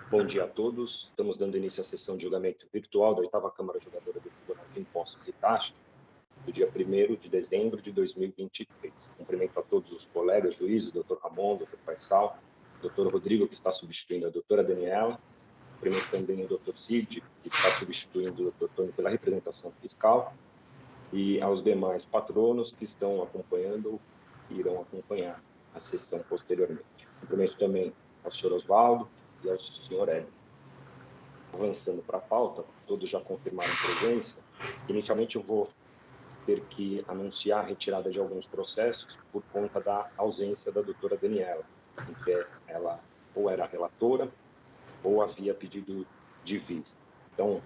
Bom dia a todos. Estamos dando início à sessão de julgamento virtual da 8ª Câmara Julgadora do Tribunal de Impostos e Taxas, do dia 1º de dezembro de 2023. Cumprimento a todos os colegas, juízes, doutor Ramon, doutor Faisal, doutor Rodrigo, que está substituindo a doutora Daniela. Cumprimento também o doutor Cid, que está substituindo o doutor Tony pela representação fiscal, e aos demais patronos que estão acompanhando e irão acompanhar a sessão posteriormente. Cumprimento também ao senhor Oswaldo e ao senhor Hélio. Avançando para a pauta, todos já confirmaram presença. Inicialmente eu vou ter que anunciar a retirada de alguns processos por conta da ausência da doutora Daniela, em que ela ou era relatora ou havia pedido de vista. Então,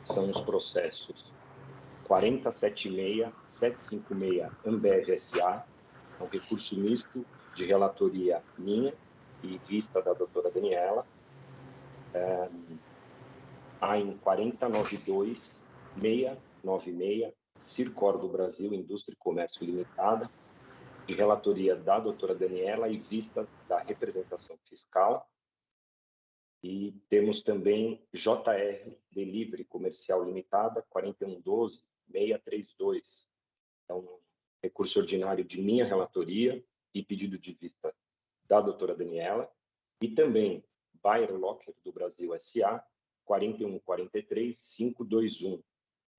são os processos 4076-756 Ambev S.A., é um recurso misto de relatoria minha e vista da doutora Daniela. Há em 4092-696 Circor do Brasil, Indústria e Comércio Limitada, de relatoria da doutora Daniela e vista da representação fiscal. E temos também JR Delivery Comercial Limitada, 4112-632. É um recurso ordinário de minha relatoria e pedido de vista da doutora Daniela. E também Bayer Locker do Brasil S.A., 4143-521.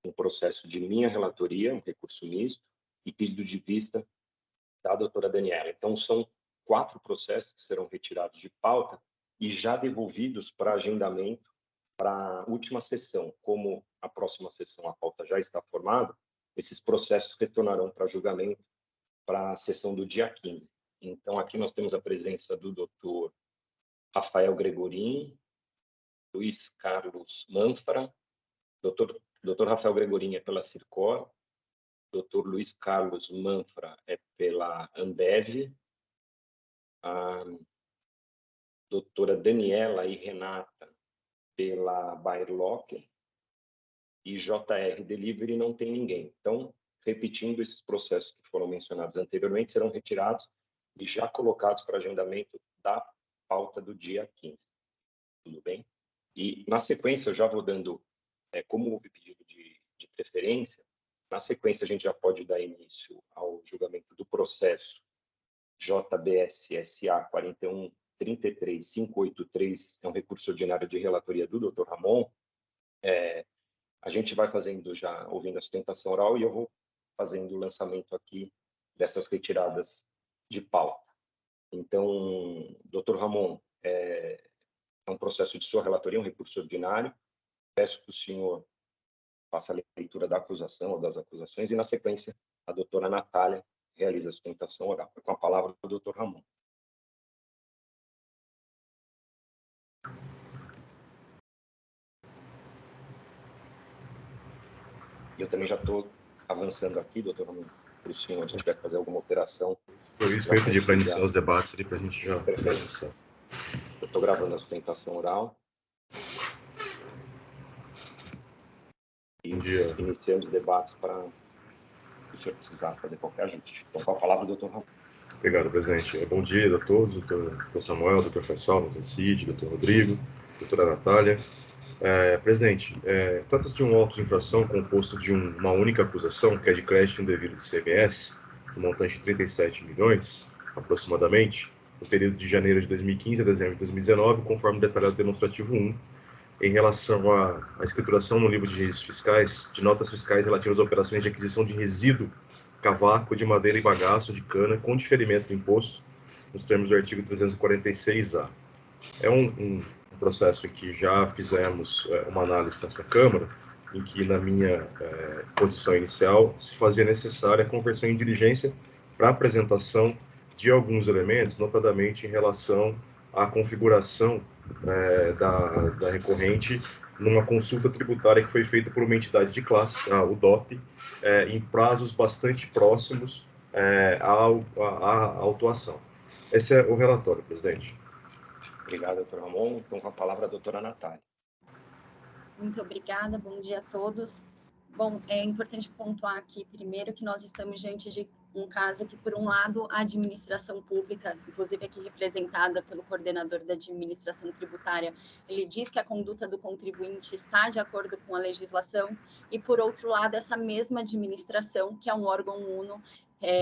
Um processo de minha relatoria, um recurso misto, e pedido de vista da doutora Daniela. Então, são 4 processos que serão retirados de pauta e já devolvidos para agendamento para a última sessão. Como a próxima sessão a pauta já está formada, esses processos retornarão para julgamento para a sessão do dia 15. Então, aqui nós temos a presença do doutor Rafael Gregorin, Luiz Carlos Manfra, doutor Rafael Gregorin é pela Circor, doutor Luiz Carlos Manfra é pela Ambev, a doutora Daniela e Renata pela Bayer Locker, e JR Delivery não tem ninguém. Então, repetindo, esses processos que foram mencionados anteriormente serão retirados e já colocados para agendamento da pauta do dia 15. Tudo bem? E, na sequência, eu já vou dando, como houve pedido de preferência, na sequência a gente já pode dar início ao julgamento do processo JBS-SA 41-33-583, é um recurso ordinário de relatoria do Dr. Ramon. A gente vai fazendo já, ouvindo a sustentação oral, e eu vou fazendo o lançamento aqui dessas retiradas de pauta. Então, Dr. Ramon, é um processo de sua relatoria, um recurso ordinário. Peço que o senhor faça a leitura da acusação ou das acusações e, na sequência, a doutora Natália realiza a sustentação oral. Com a palavra do Dr. Ramon. Eu também já estou avançando aqui, doutor Ramon, para o senhor, se tiver que fazer alguma alteração. Por isso que eu ia pedir para iniciar os debates ali, para a gente já começar. Eu estou gravando a sustentação oral. E iniciamos os debates para o senhor precisar fazer qualquer ajuste. Então, com a palavra, doutor Ramon. Obrigado, presidente. Bom dia a todos, doutor Samuel, doutor Faisal, doutor Cid, doutor Rodrigo, doutora Natália. Presidente, trata-se de um auto de infração composto de uma única acusação, que é de crédito indevido de CMS, no montante de 37 milhões, aproximadamente, no período de janeiro de 2015 a dezembro de 2019, conforme detalhado no demonstrativo 1, em relação à escrituração no livro de registros fiscais, de notas fiscais relativas a operações de aquisição de resíduo, cavaco de madeira e bagaço de cana, com diferimento do imposto, nos termos do artigo 346-A. É um processo em que já fizemos uma análise nessa Câmara, em que, na minha posição inicial, se fazia necessária a conversão em diligência para a apresentação de alguns elementos, notadamente em relação à configuração da recorrente numa consulta tributária que foi feita por uma entidade de classe, o DOP, em prazos bastante próximos à autuação. Esse é o relatório, presidente. Obrigado, doutor Ramon. Então, com a palavra a doutora Natália. Muito obrigada, bom dia a todos. Bom, é importante pontuar aqui, primeiro, que nós estamos diante de um caso que, por um lado, a administração pública, inclusive aqui representada pelo coordenador da administração tributária, ele diz que a conduta do contribuinte está de acordo com a legislação, e, por outro lado, essa mesma administração, que é um órgão uno,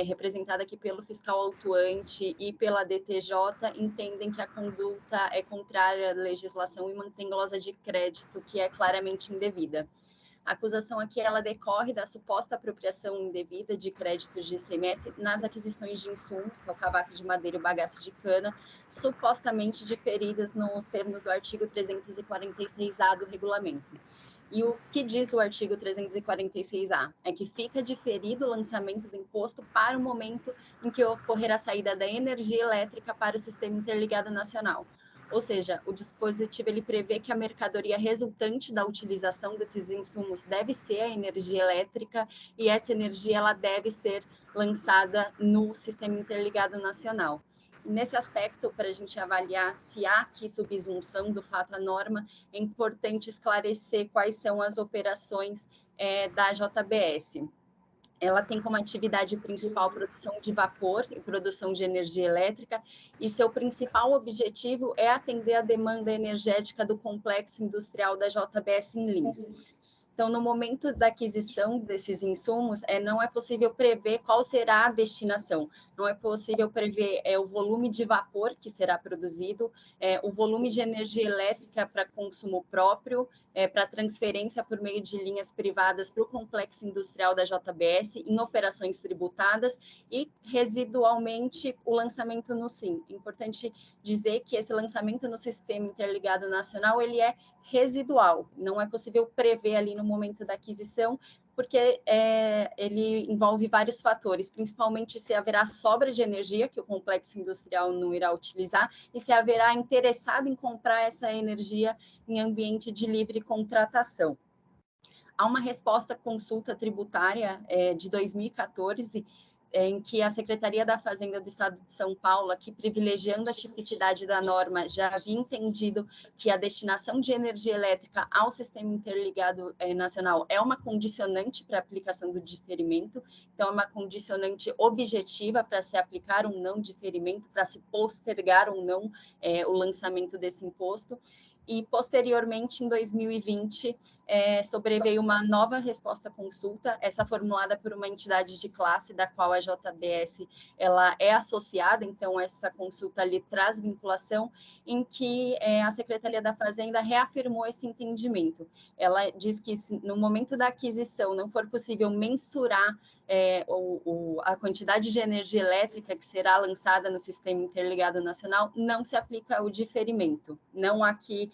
representada aqui pelo fiscal autuante e pela DTJ, entendem que a conduta é contrária à legislação e mantém glosa de crédito que é claramente indevida. A acusação aqui ela decorre da suposta apropriação indevida de créditos de ICMS nas aquisições de insumos, que é o cavaco de madeira e o bagaço de cana, supostamente diferidas nos termos do artigo 346A do regulamento. E o que diz o artigo 346A? É que fica diferido o lançamento do imposto para o momento em que ocorrer a saída da energia elétrica para o Sistema Interligado Nacional. Ou seja, o dispositivo ele prevê que a mercadoria resultante da utilização desses insumos deve ser a energia elétrica, e essa energia ela deve ser lançada no Sistema Interligado Nacional. Nesse aspecto, para a gente avaliar se há aqui subsunção do fato à norma, é importante esclarecer quais são as operações da JBS. Ela tem como atividade principal produção de vapor e produção de energia elétrica, e seu principal objetivo é atender a demanda energética do complexo industrial da JBS em Lins. Então, no momento da aquisição desses insumos, não é possível prever qual será a destinação, não é possível prever o volume de vapor que será produzido, o volume de energia elétrica para consumo próprio, para transferência por meio de linhas privadas para o complexo industrial da JBS em operações tributadas e, residualmente, o lançamento no SIM. É importante dizer que esse lançamento no Sistema Interligado Nacional ele é residual, não é possível prever ali no momento da aquisição, porque ele envolve vários fatores, principalmente se haverá sobra de energia que o complexo industrial não irá utilizar e se haverá interessado em comprar essa energia em ambiente de livre contratação. Há uma resposta à consulta tributária de 2014, em que a Secretaria da Fazenda do Estado de São Paulo, aqui privilegiando a tipicidade da norma, já havia entendido que a destinação de energia elétrica ao Sistema Interligado Nacional é uma condicionante para a aplicação do diferimento, então é uma condicionante objetiva para se aplicar ou não diferimento, para se postergar ou não o lançamento desse imposto. E, posteriormente, em 2020, sobreveio uma nova resposta à consulta, essa formulada por uma entidade de classe, da qual a JBS ela é associada, então essa consulta ali traz vinculação, em que a Secretaria da Fazenda reafirmou esse entendimento. Ela diz que, se no momento da aquisição não for possível mensurar a quantidade de energia elétrica que será lançada no Sistema Interligado Nacional, não se aplica o diferimento. Não há aqui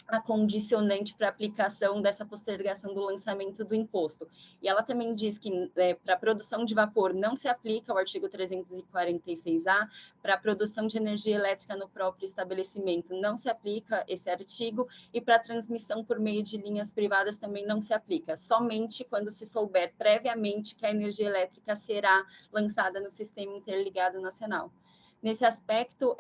a condicionante para aplicação dessa postergação do lançamento do imposto. E ela também diz que para a produção de vapor não se aplica o artigo 346A, para a produção de energia elétrica no próprio estabelecimento não se aplica esse artigo, e para a transmissão por meio de linhas privadas também não se aplica, somente quando se souber previamente que a energia elétrica será lançada no Sistema Interligado Nacional. Nesse aspecto,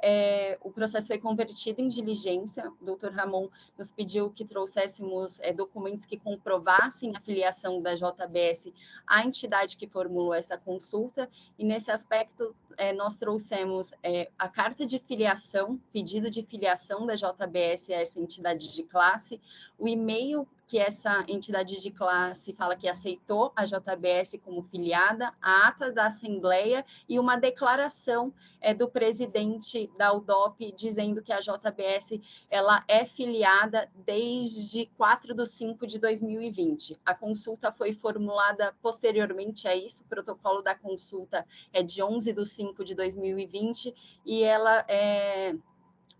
o processo foi convertido em diligência. O doutor Ramon nos pediu que trouxéssemos documentos que comprovassem a filiação da JBS à entidade que formulou essa consulta, e nesse aspecto nós trouxemos a carta de filiação, pedido de filiação da JBS a essa entidade de classe, o e-mail que essa entidade de classe fala que aceitou a JBS como filiada, a ata da Assembleia e uma declaração do presidente da UDOP dizendo que a JBS ela é filiada desde 4/5/2020. A consulta foi formulada posteriormente a isso, o protocolo da consulta é de 11/5/2020 e ela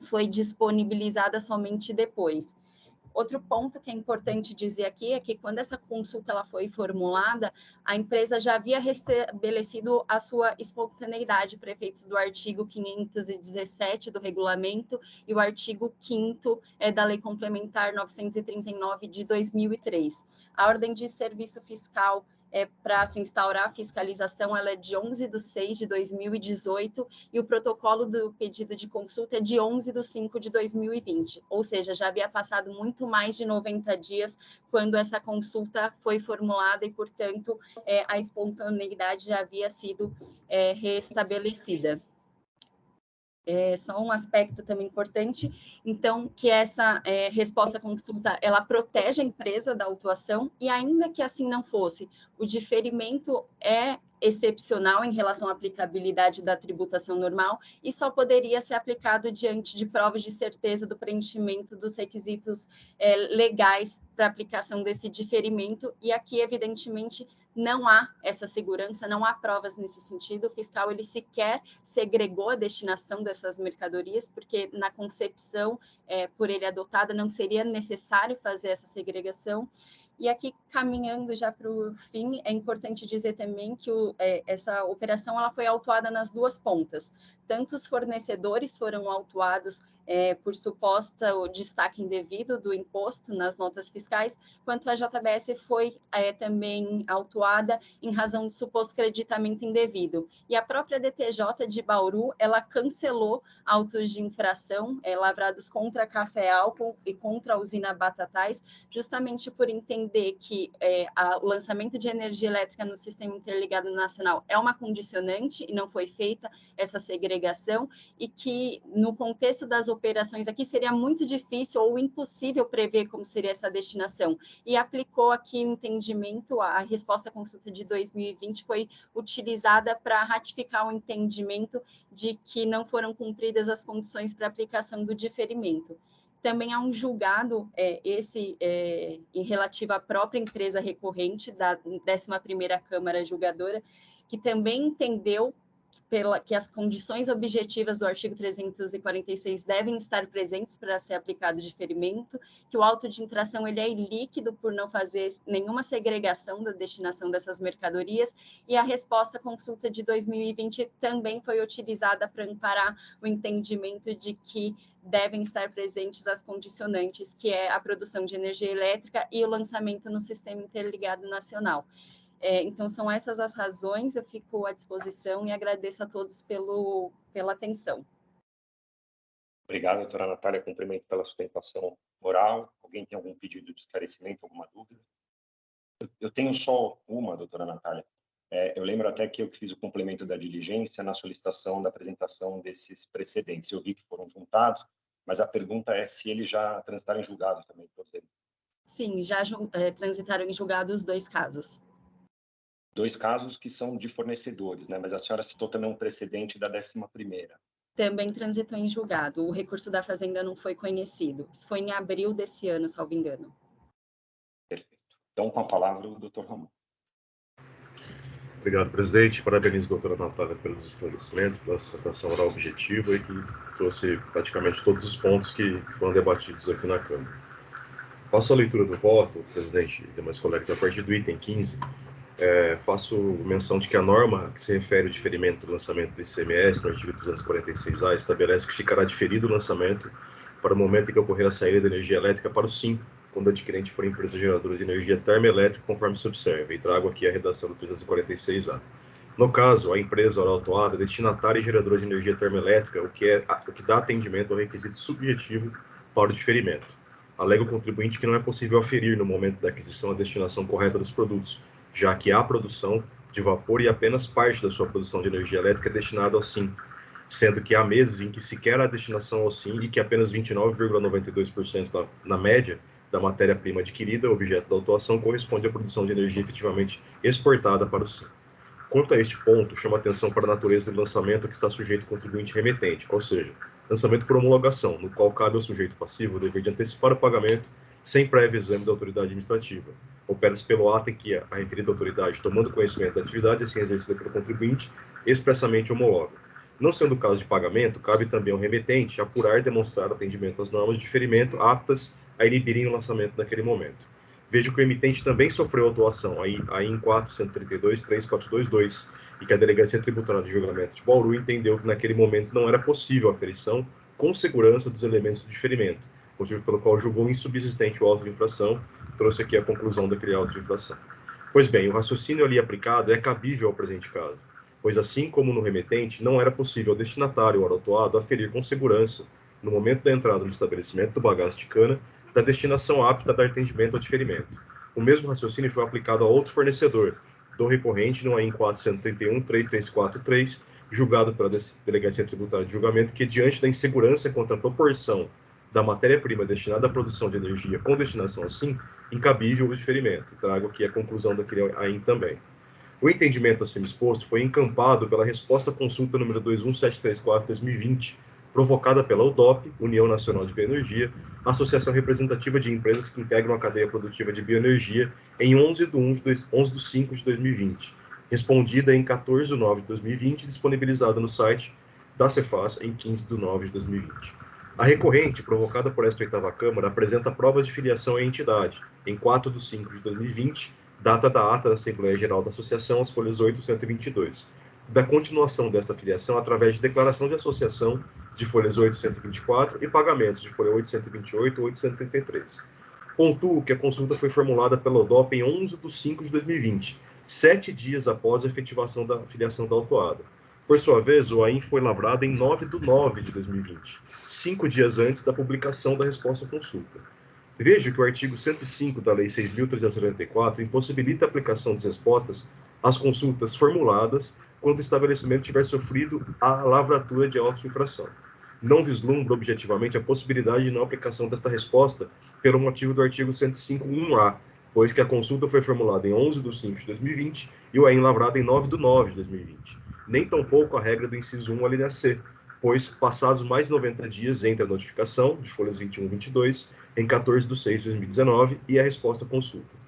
foi disponibilizada somente depois. Outro ponto que é importante dizer aqui é que, quando essa consulta ela foi formulada, a empresa já havia restabelecido a sua espontaneidade para efeitos do artigo 517 do regulamento e o artigo 5º da Lei Complementar 939 de 2003. A ordem de serviço fiscal para se instaurar a fiscalização, ela é de 11/6/2018 e o protocolo do pedido de consulta é de 11/5/2020, ou seja, já havia passado muito mais de 90 dias quando essa consulta foi formulada e, portanto, a espontaneidade já havia sido restabelecida. Só um aspecto também importante, então, que essa resposta à consulta, ela protege a empresa da autuação, e ainda que assim não fosse, o diferimento é excepcional em relação à aplicabilidade da tributação normal e só poderia ser aplicado diante de provas de certeza do preenchimento dos requisitos legais para aplicação desse diferimento, e aqui, evidentemente, não há essa segurança, não há provas nesse sentido. O fiscal, ele sequer segregou a destinação dessas mercadorias, porque na concepção por ele adotada não seria necessário fazer essa segregação. E aqui, caminhando já para o fim, é importante dizer também que essa operação ela foi autuada nas duas pontas. Tanto os fornecedores foram autuados por suposto destaque indevido do imposto nas notas fiscais, quanto a JBS foi também autuada em razão de suposto creditamento indevido. E a própria DTJ de Bauru, ela cancelou autos de infração lavrados contra a Café Álcool e contra a usina Batatais, justamente por entender que o lançamento de energia elétrica no Sistema Interligado Nacional é uma condicionante e não foi feita essa segregação, e que no contexto das operações aqui seria muito difícil ou impossível prever como seria essa destinação, e aplicou aqui o entendimento, a resposta à consulta de 2020 foi utilizada para ratificar o entendimento de que não foram cumpridas as condições para aplicação do diferimento. Também há um julgado, em relativo à própria empresa recorrente da 11ª Câmara Julgadora, que também entendeu que as condições objetivas do artigo 346 devem estar presentes para ser aplicado o diferimento, que o auto de infração ele é ilíquido por não fazer nenhuma segregação da destinação dessas mercadorias, e a resposta à consulta de 2020 também foi utilizada para amparar o entendimento de que devem estar presentes as condicionantes, que é a produção de energia elétrica e o lançamento no Sistema Interligado Nacional. Então, são essas as razões, eu fico à disposição e agradeço a todos pela atenção. Obrigado, doutora Natália, cumprimento pela sustentação oral. Alguém tem algum pedido de esclarecimento, alguma dúvida? Eu tenho só uma, doutora Natália. Eu lembro até que eu fiz o complemento da diligência na solicitação da apresentação desses precedentes. Eu vi que foram juntados, mas a pergunta é se eles já transitaram em julgado também, todos eles. Sim, já transitaram em julgado os 2 casos. 2 casos que são de fornecedores, né? Mas a senhora citou também um precedente da 11ª. Também transitou em julgado. O recurso da Fazenda não foi conhecido. Isso foi em abril desse ano, salvo engano. Perfeito. Então, com a palavra, o doutor Ramon. Obrigado, presidente. Parabenizo a doutora Natália pelos esclarecimentos, pela sustentação oral objetiva e que trouxe praticamente todos os pontos que foram debatidos aqui na Câmara. Faço a leitura do voto, presidente e demais colegas, a partir do item 15. Faço menção de que a norma que se refere ao diferimento do lançamento do ICMS, no artigo 246A, estabelece que ficará diferido o lançamento para o momento em que ocorrer a saída da energia elétrica para o SIM, quando o adquirente for empresa geradora de energia termoelétrica, conforme se observa, e trago aqui a redação do 246A. No caso, a empresa oral autuada é destinatária e geradora de energia termoelétrica, o que dá atendimento ao requisito subjetivo para o diferimento. Alega o contribuinte que não é possível aferir no momento da aquisição a destinação correta dos produtos, já que há produção de vapor e apenas parte da sua produção de energia elétrica é destinada ao SIM, sendo que há meses em que sequer há destinação ao SIM e que apenas 29,92% na média da matéria-prima adquirida, objeto da autuação, corresponde à produção de energia efetivamente exportada para o SIM. Quanto a este ponto, chama atenção para a natureza do lançamento que está sujeito ao contribuinte remetente, ou seja, lançamento por homologação, no qual cabe ao sujeito passivo o dever de antecipar o pagamento sem prévio exame da autoridade administrativa. Opera-se pelo ato em que a referida autoridade, tomando conhecimento da atividade assim exercida pelo contribuinte, expressamente homologa. Não sendo o caso de pagamento, cabe também ao remetente apurar e demonstrar atendimento às normas de diferimento aptas a inibirem o lançamento naquele momento. Veja que o emitente também sofreu autuação, aí em 432-3422, e que a Delegacia Tributária de Julgamento de Bauru entendeu que naquele momento não era possível a aferição com segurança dos elementos do diferimento, motivo pelo qual julgou insubsistente o auto de infração, trouxe aqui a conclusão daquele auto de infração. Pois bem, o raciocínio ali aplicado é cabível ao presente caso, pois assim como no remetente, não era possível ao destinatário ou ao autuado aferir com segurança, no momento da entrada no estabelecimento do bagaço de cana, da destinação apta a dar atendimento ao diferimento. O mesmo raciocínio foi aplicado a outro fornecedor, do recorrente no AIN 431-3343, julgado pela Delegacia Tributária de Julgamento, que, diante da insegurança quanto à proporção da matéria-prima destinada à produção de energia com destinação assim, incabível o diferimento. Trago aqui a conclusão daquele AIN também. O entendimento acima exposto foi encampado pela resposta à consulta número 21734-2020, provocada pela UDOP, União Nacional de Bioenergia, Associação Representativa de Empresas que integram a cadeia produtiva de bioenergia, em 11 de 5 de 2020, respondida em 14 de 9 de 2020 e disponibilizada no site da Cefaz em 15 de 9 de 2020. A recorrente, provocada por esta oitava Câmara, apresenta provas de filiação à entidade, em 4 de 5 de 2020, data da ata da Assembleia Geral da Associação, as folhas 8 e 122, da continuação desta filiação através de declaração de associação de folhas 8 e 124 e pagamentos de folha 8 e 128 e 8 e 133. Pontuo que a consulta foi formulada pela ODOP em 11 de 5 de 2020, 7 dias após a efetivação da filiação da autuada. Por sua vez, o AIN foi lavrado em 9 de 9 de 2020, 5 dias antes da publicação da resposta à consulta. Veja que o artigo 105 da Lei 6.394 impossibilita a aplicação das respostas às consultas formuladas quando o estabelecimento tiver sofrido a lavratura de auto de infração. Não vislumbra objetivamente a possibilidade de não aplicação desta resposta pelo motivo do artigo 105.1a, pois que a consulta foi formulada em 11 de 5 de 2020 e o AIN lavrado em 9 de 9 de 2020. Nem tampouco a regra do inciso 1, alínea C, pois passados mais de 90 dias entre a notificação, de folhas 21 e 22, em 14 de 6 de 2019, e a resposta à consulta.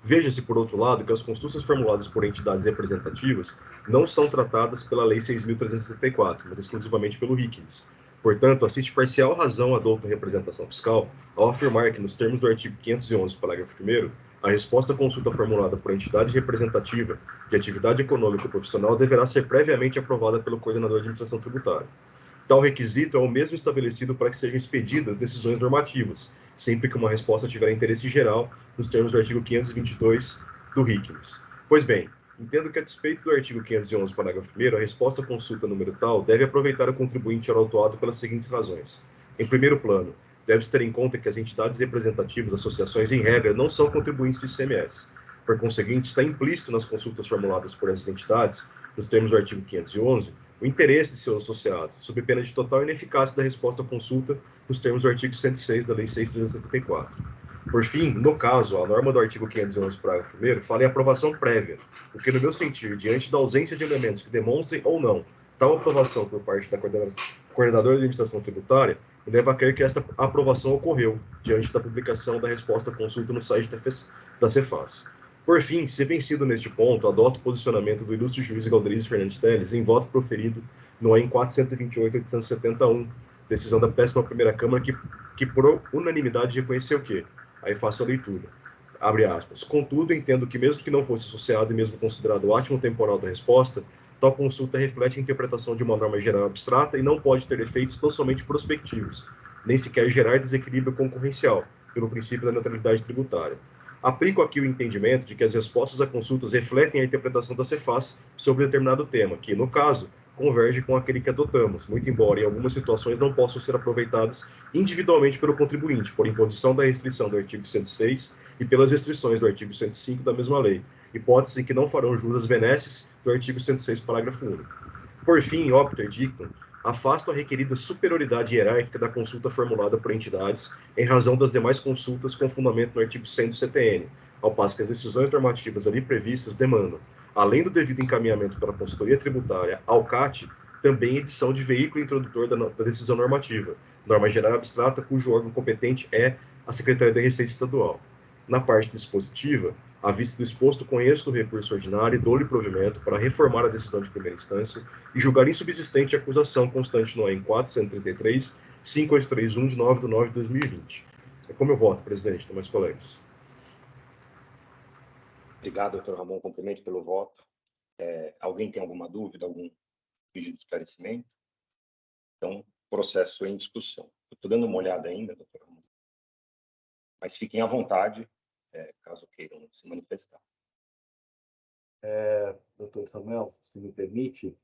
Veja-se, por outro lado, que as consultas formuladas por entidades representativas não são tratadas pela Lei 6.374, mas exclusivamente pelo RICNES. Portanto, assiste parcial razão à douta representação fiscal ao afirmar que, nos termos do artigo 511, parágrafo 1º, a resposta à consulta formulada por entidade representativa de atividade econômica ou profissional deverá ser previamente aprovada pelo coordenador de administração tributária. Tal requisito é o mesmo estabelecido para que sejam expedidas decisões normativas, sempre que uma resposta tiver interesse geral, nos termos do artigo 522 do RICNES. Pois bem, entendo que, a despeito do artigo 511, parágrafo 1º, a resposta à consulta número tal deve aproveitar o contribuinte autuado pelas seguintes razões. Em primeiro plano, deve-se ter em conta que as entidades representativas, associações, em regra, não são contribuintes do ICMS. Por conseguinte, está implícito nas consultas formuladas por essas entidades, nos termos do artigo 511, o interesse de seus associados, sob pena de total ineficácia da resposta à consulta, nos termos do artigo 106 da Lei 6.374. Por fim, no caso, a norma do artigo 511, parágrafo 1º, fala em aprovação prévia, o que, no meu sentir, diante da ausência de elementos que demonstrem ou não tal aprovação por parte da coordenadora de administração tributária, leva a crer que esta aprovação ocorreu diante da publicação da resposta à consulta no site da Cefaz. Por fim, se vencido neste ponto, adoto o posicionamento do ilustre juiz Galderizo Fernandes Telles em voto proferido no AIN 428.871, decisão da 11ª Câmara, que por unanimidade reconheceu que, aí faço a leitura, abre aspas, contudo, entendo que mesmo que não fosse associado e mesmo considerado o átimo temporal da resposta, tal consulta reflete a interpretação de uma norma geral abstrata e não pode ter efeitos tão somente prospectivos, nem sequer gerar desequilíbrio concorrencial, pelo princípio da neutralidade tributária. Aplico aqui o entendimento de que as respostas a consultas refletem a interpretação da Cefaz sobre determinado tema, que, no caso, converge com aquele que adotamos, muito embora em algumas situações não possam ser aproveitadas individualmente pelo contribuinte, por imposição da restrição do artigo 106 e pelas restrições do artigo 105 da mesma lei, hipótese em que não farão jus às benesses do artigo 106, parágrafo único. Por fim, opter dictum, afasta a requerida superioridade hierárquica da consulta formulada por entidades em razão das demais consultas com fundamento no artigo 100 do CTN, ao passo que as decisões normativas ali previstas demandam, além do devido encaminhamento pela consultoria tributária ao CAT, também edição de veículo introdutor da decisão normativa, norma geral abstrata cujo órgão competente é a Secretaria da Receita Estadual. Na parte dispositiva, à vista do exposto, conheço do recurso ordinário e dou-lhe provimento para reformar a decisão de primeira instância e julgar insubsistente a acusação constante no AIN 433, 5831, de 9 de 9 de 2020. É como eu voto, presidente, demais colegas. Obrigado, doutor Ramon. Cumprimento pelo voto. Alguém tem alguma dúvida, algum pedido de esclarecimento? Então, processo em discussão. Estou dando uma olhada ainda, doutor Ramon. Mas fiquem à vontade, caso queiram se manifestar. Doutor Samuel, se me permite,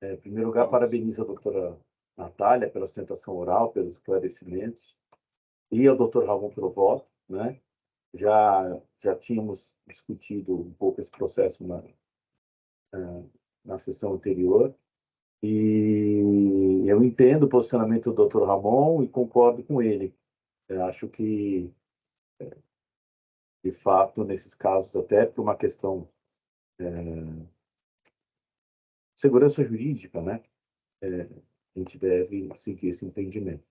em primeiro lugar, parabenizo a doutora Natália pela sustentação oral, pelos esclarecimentos, e ao doutor Ramon pelo voto, né? Já tínhamos discutido um pouco esse processo na sessão anterior, e eu entendo o posicionamento do doutor Ramon e concordo com ele. Eu acho que, de fato, nesses casos, até por uma questão de segurança jurídica, né? A gente deve seguir esse entendimento.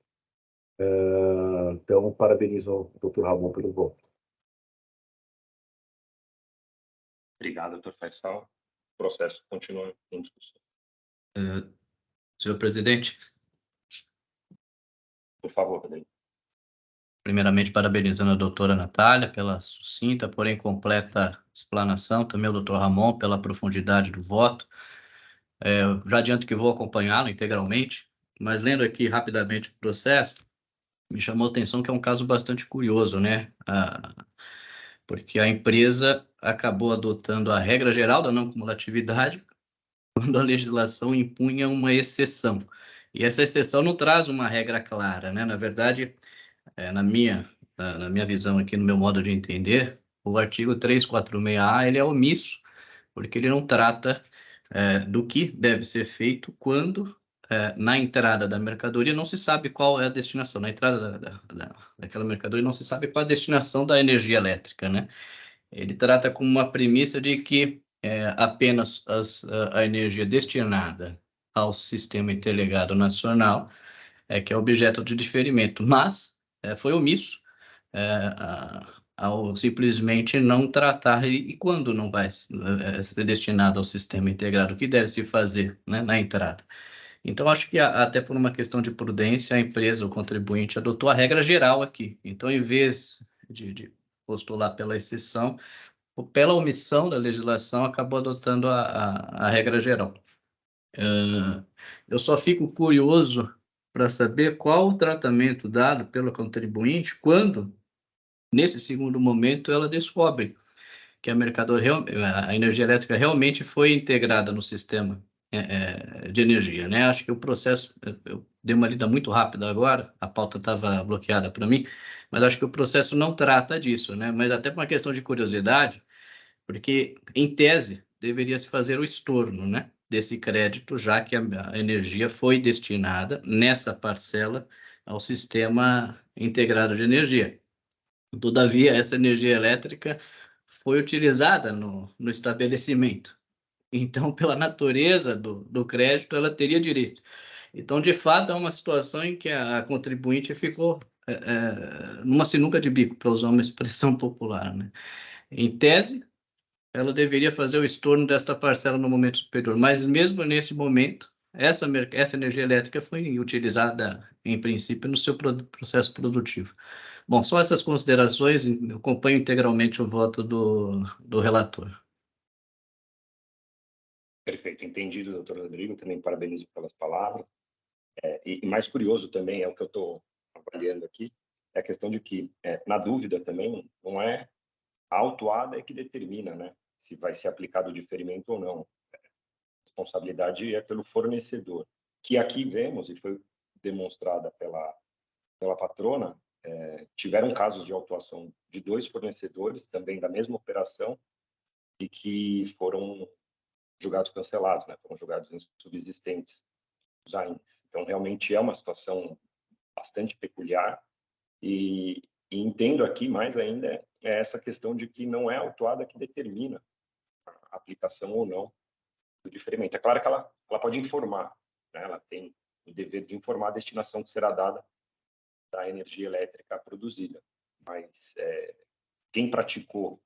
Então, parabenizo o doutor Ramon pelo voto. Obrigado, doutor Faisal. O processo continua em discussão. Senhor presidente, Por favor, Rodrigo. primeiramente parabenizando a doutora Natália pela sucinta, porém completa explanação, também o doutor Ramon pela profundidade do voto. Eu já adianto que vou acompanhá-lo integralmente, mas lendo aqui rapidamente o processo, me chamou a atenção que é um caso bastante curioso, né? Porque a empresa acabou adotando a regra geral da não cumulatividade quando a legislação impunha uma exceção. E essa exceção não traz uma regra clara, né? Na verdade, na minha visão aqui, no meu modo de entender, o artigo 346A, ele é omisso, porque ele não trata do que deve ser feito quando, na entrada da mercadoria, não se sabe qual é a destinação. Na entrada daquela mercadoria, não se sabe qual é a destinação da energia elétrica, né? Ele trata como uma premissa de que apenas a energia destinada ao Sistema Interligado Nacional que é objeto de diferimento, mas foi omisso ao simplesmente não tratar e quando não vai ser destinado ao sistema integrado, o que deve se fazer, né, na entrada. Então, acho que até por uma questão de prudência, a empresa, o contribuinte, adotou a regra geral aqui. Então, em vez de postular pela exceção, ou pela omissão da legislação, acabou adotando a regra geral. Eu só fico curioso para saber qual o tratamento dado pelo contribuinte quando, nesse segundo momento, ela descobre que a energia elétrica realmente foi integrada no sistema de energia, né? Acho que o processo, eu dei uma lida muito rápida agora, a pauta estava bloqueada para mim, mas acho que o processo não trata disso, né? Mas até por uma questão de curiosidade, porque, em tese, deveria se fazer o estorno, né, desse crédito, já que a energia foi destinada, nessa parcela, ao sistema integrado de energia. Todavia, essa energia elétrica foi utilizada no estabelecimento. Então, pela natureza do crédito, ela teria direito. Então, de fato, é uma situação em que a contribuinte ficou numa sinuca de bico, para usar uma expressão popular, né? Em tese, ela deveria fazer o estorno desta parcela no momento superior, mas mesmo nesse momento, essa energia elétrica foi utilizada, em princípio, no seu processo produtivo. Bom, só essas considerações, eu acompanho integralmente o voto do relator. Perfeito, entendido, doutor Rodrigo, também parabenizo pelas palavras. E mais curioso também, é o que eu estou avaliando aqui, é a questão de que, na dúvida também, não é a autuada que determina, né, se vai ser aplicado o diferimento ou não. A responsabilidade é pelo fornecedor, que aqui vemos, e foi demonstrada pela patrona, tiveram casos de autuação de 2 fornecedores, também da mesma operação, e que foram julgados cancelados, né, foram julgados insubsistentes os AINs. Então, realmente é uma situação bastante peculiar, e entendo aqui mais ainda essa questão de que não é a autuada que determina a aplicação ou não do diferimento. É claro que ela pode informar, né? Ela tem o dever de informar a destinação que será dada da energia elétrica produzida, mas quem praticou o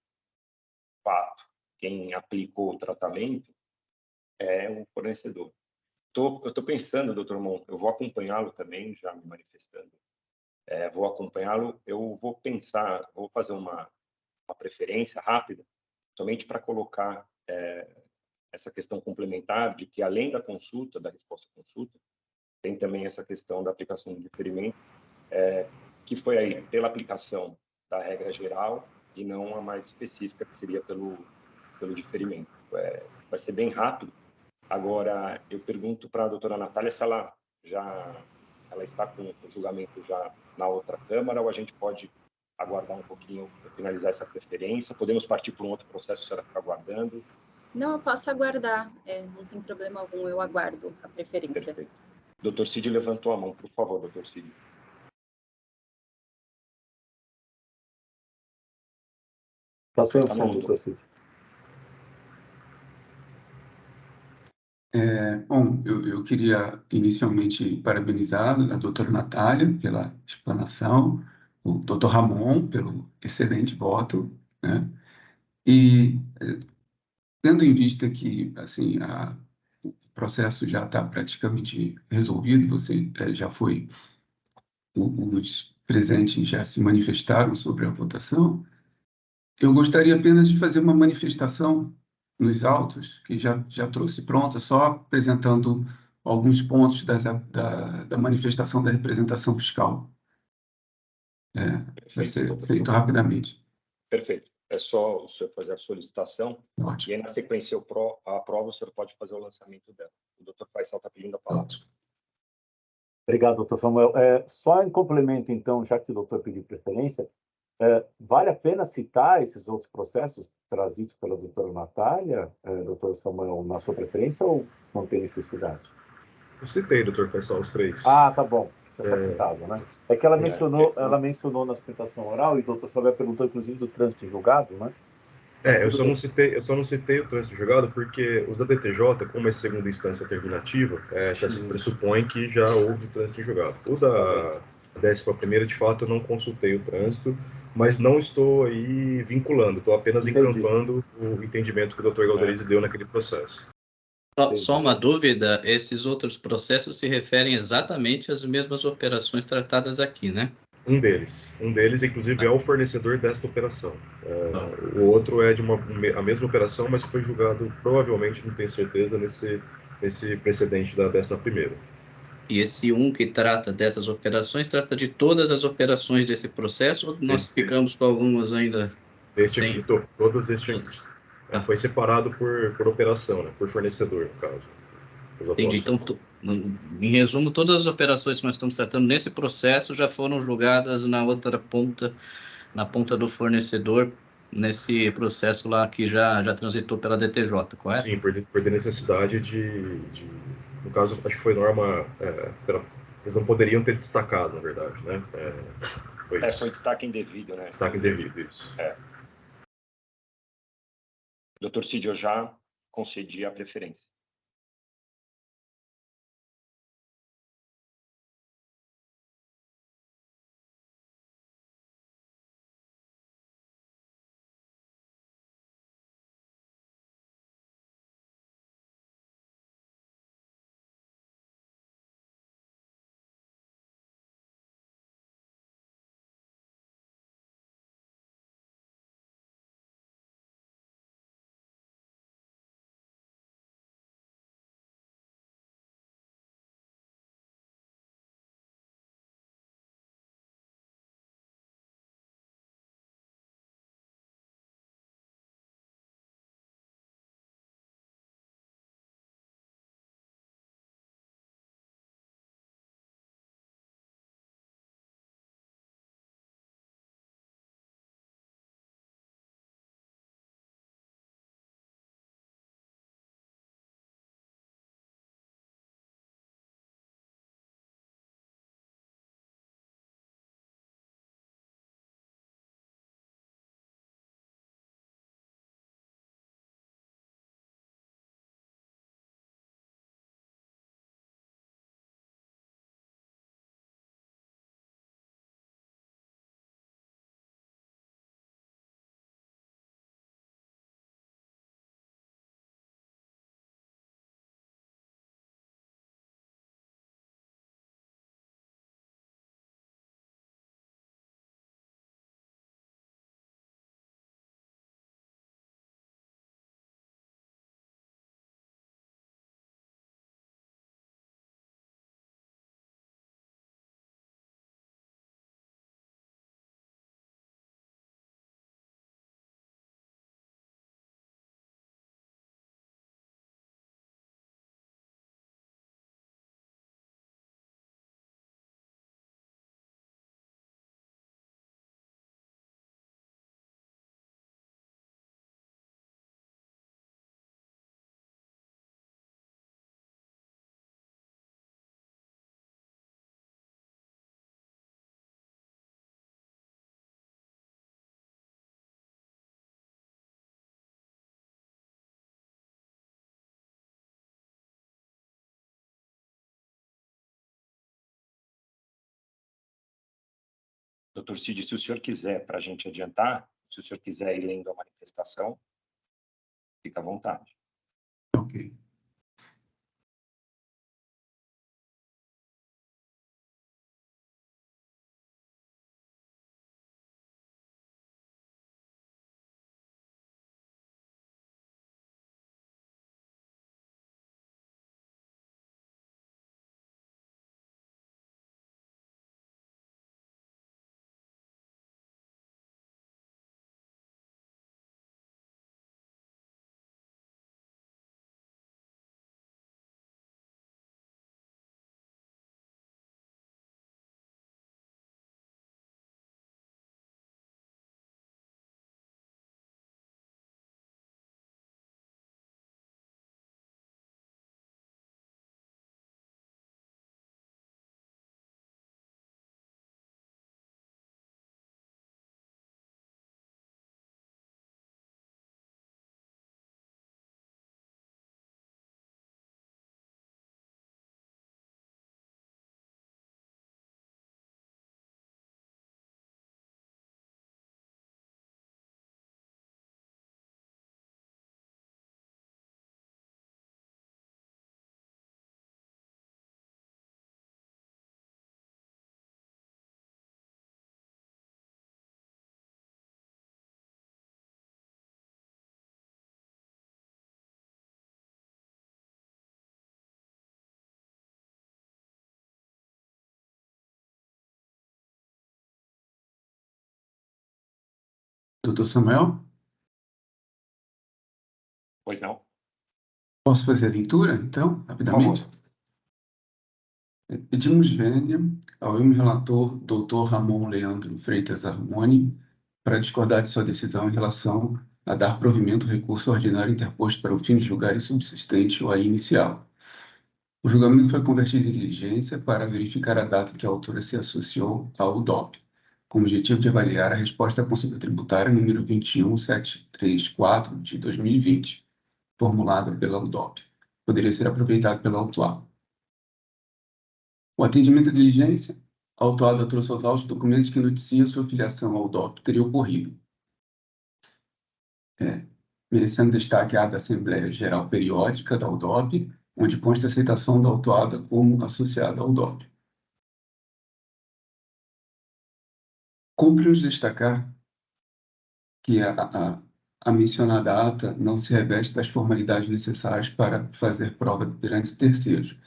fato, quem aplicou o tratamento é o fornecedor. Eu estou pensando, doutor Mon, eu vou acompanhá-lo também, já me manifestando. Vou acompanhá-lo, eu vou pensar, vou fazer uma preferência rápida, somente para colocar essa questão complementar de que, além da consulta, da resposta à consulta, tem também essa questão da aplicação do diferimento, que foi aí pela aplicação da regra geral e não a mais específica, que seria pelo pelo diferimento. Vai ser bem rápido. Agora, eu pergunto para a doutora Natália se ela está com o julgamento já na outra Câmara, ou a gente pode aguardar um pouquinho para finalizar essa preferência. Podemos partir para um outro processo, se a senhora ficar aguardando. Não, eu posso aguardar, não tem problema algum, eu aguardo a preferência. Perfeito. Doutor Cid levantou a mão, por favor, doutor Cid. Está sem o som, doutor Cid. Bom, eu queria inicialmente parabenizar a doutora Natália pela explanação, o doutor Ramon pelo excelente voto, né? E tendo em vista que assim, o processo já está praticamente resolvido, os presentes já se manifestaram sobre a votação, eu gostaria apenas de fazer uma manifestação nos autos, que já trouxe pronta, só apresentando alguns pontos da manifestação da representação fiscal. Vai ser feito rapidamente. Perfeito. É só o senhor fazer a solicitação. Ótimo. E aí, na sequência, eu aprovo, o senhor pode fazer o lançamento dela. O doutor Faisal está pedindo a palavra. Ótimo. Obrigado, doutor Samuel. Só em complemento, então, já que o doutor pediu preferência, vale a pena citar esses outros processos trazidos pela doutora Natália, doutor Samuel, na sua preferência, ou não tem necessidade? Eu citei, doutor Faisal, os 3. Ah, tá bom. Já está citado, né? É que ela mencionou na sustentação oral, e o doutor Samuel perguntou, inclusive, do trânsito em julgado, né? Eu só não citei o trânsito julgado porque os da DTJ, como é segunda instância terminativa, já se pressupõe que já houve trânsito em julgado. O da 11ª, de fato, eu não consultei o trânsito, mas não estou aí vinculando, estou apenas encampando o entendimento que o Dr. Galderizi deu naquele processo. Só uma dúvida, esses outros processos se referem exatamente às mesmas operações tratadas aqui, né? Um deles, inclusive, é o fornecedor desta operação. O outro é de a mesma operação, mas foi julgado, provavelmente, não tenho certeza, nesse precedente da 11ª. E esse que trata dessas operações, trata de todas as operações desse processo, ou nós ficamos com algumas ainda? Todas este aqui. Foi separado por operação, né? Por fornecedor, no caso. Entendi. Então, em resumo, todas as operações que nós estamos tratando nesse processo já foram julgadas na outra ponta, na ponta do fornecedor, nesse processo lá que já transitou pela DTJ, correto? Sim, por ter necessidade no caso, acho que foi norma, eles não poderiam ter destacado, na verdade, né? Foi destaque indevido, né? Destaque indevido, isso. Doutor Cid, eu já concedi a preferência. Doutor Cid, se o senhor quiser, para a gente adiantar, se o senhor quiser ir lendo a manifestação, fica à vontade. Ok. Doutor Samuel, Pois não? posso fazer a leitura, então, Por rapidamente? favor. Pedimos vênia ao relator Dr. Ramon Leandro Freitas Armoni para discordar de sua decisão em relação a dar provimento ao recurso ordinário interposto para o fim de julgar insubsistente o AI inicial. O julgamento foi convertido em diligência para verificar a data que a autora se associou ao UDOP, com o objetivo de avaliar a resposta à consulta tributária número 21734 de 2020, formulada pela UDOP. Poderia ser aproveitado pela autuada. O atendimento à diligência, a autuada trouxe aos autos documentos que noticiam sua filiação ao UDOP teria ocorrido. Merecendo destaque a ata da Assembleia Geral Periódica da UDOP, onde consta a aceitação da autuada como associada ao UDOP. Cumpre-nos destacar que a mencionada ata não se reveste das formalidades necessárias para fazer prova perante terceiros.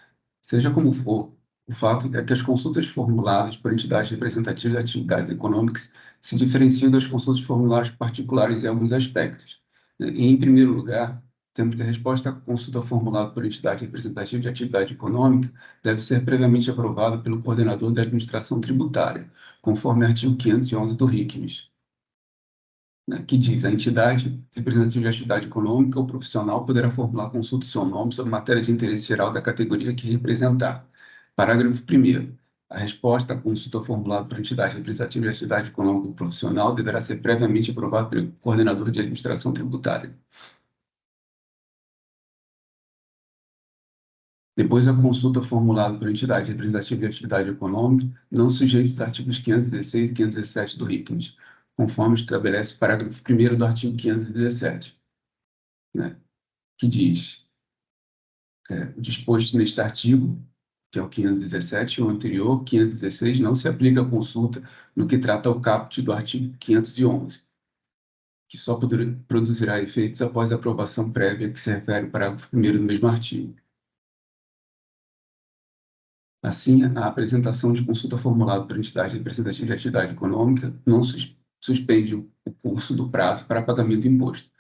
Seja como for, o fato é que as consultas formuladas por entidades representativas de atividades econômicas se diferenciam das consultas formuladas por particulares em alguns aspectos. Em primeiro lugar, temos que a resposta à consulta formulada por entidade representativa de atividade econômica deve ser previamente aprovada pelo coordenador da administração tributária, conforme o artigo 511 do RICMES, que diz: a entidade representativa de atividade econômica ou profissional poderá formular consulta em seu nome sobre matéria de interesse geral da categoria que representar. Parágrafo 1º. A resposta à consulta formulada por entidade representativa de atividade econômica ou profissional deverá ser previamente aprovada pelo coordenador de administração tributária. Depois, a consulta formulada por entidade representativa de atividade econômica, não sujeita aos artigos 516 e 517 do RICMES, conforme estabelece o parágrafo 1º do artigo 517, que diz: o disposto neste artigo, que é o 517, o anterior, 516, não se aplica à consulta no que trata ao caput do artigo 511, que só produzirá efeitos após a aprovação prévia que se refere ao parágrafo 1º do mesmo artigo. Assim, a apresentação de consulta formulada por entidade representativa de atividade econômica não suspende o curso do prazo para pagamento do imposto,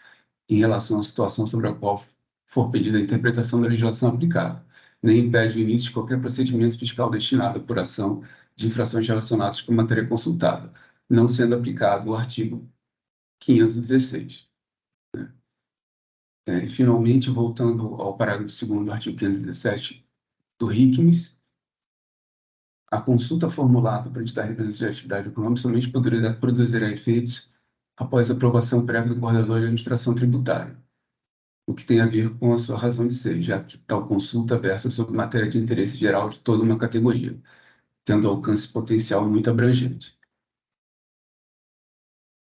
em relação à situação sobre a qual for pedida a interpretação da legislação aplicável, nem impede o início de qualquer procedimento fiscal destinado à apuração de infrações relacionadas com a matéria consultada, não sendo aplicado o artigo 516. E, finalmente, voltando ao parágrafo 2º do artigo 517 do RICMES, a consulta formulada por entidade representativa de atividade econômica somente poderá produzir efeitos após a aprovação prévia do coordenador de administração tributária, o que tem a ver com a sua razão de ser, já que tal consulta versa sobre matéria de interesse geral de toda uma categoria, tendo alcance potencial muito abrangente.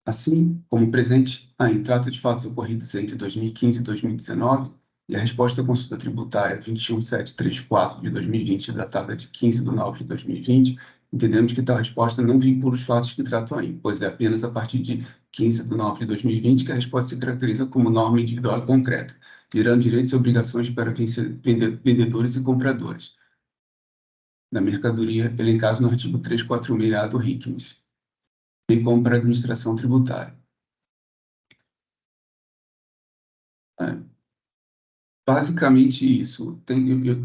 assim como presente em trata de fatos ocorridos entre 2015 e 2019, e a resposta à consulta tributária 21734 de 2020, datada de 15 de nove de 2020, entendemos que tal resposta não vincula os fatos que tratam aí, pois é apenas a partir de 15 de nove de 2020 que a resposta se caracteriza como norma individual e concreta, gerando direitos e obrigações para vendedores e compradores da mercadoria elencados no artigo 346-A do RICMES, bem como para a administração tributária. Basicamente isso. Eu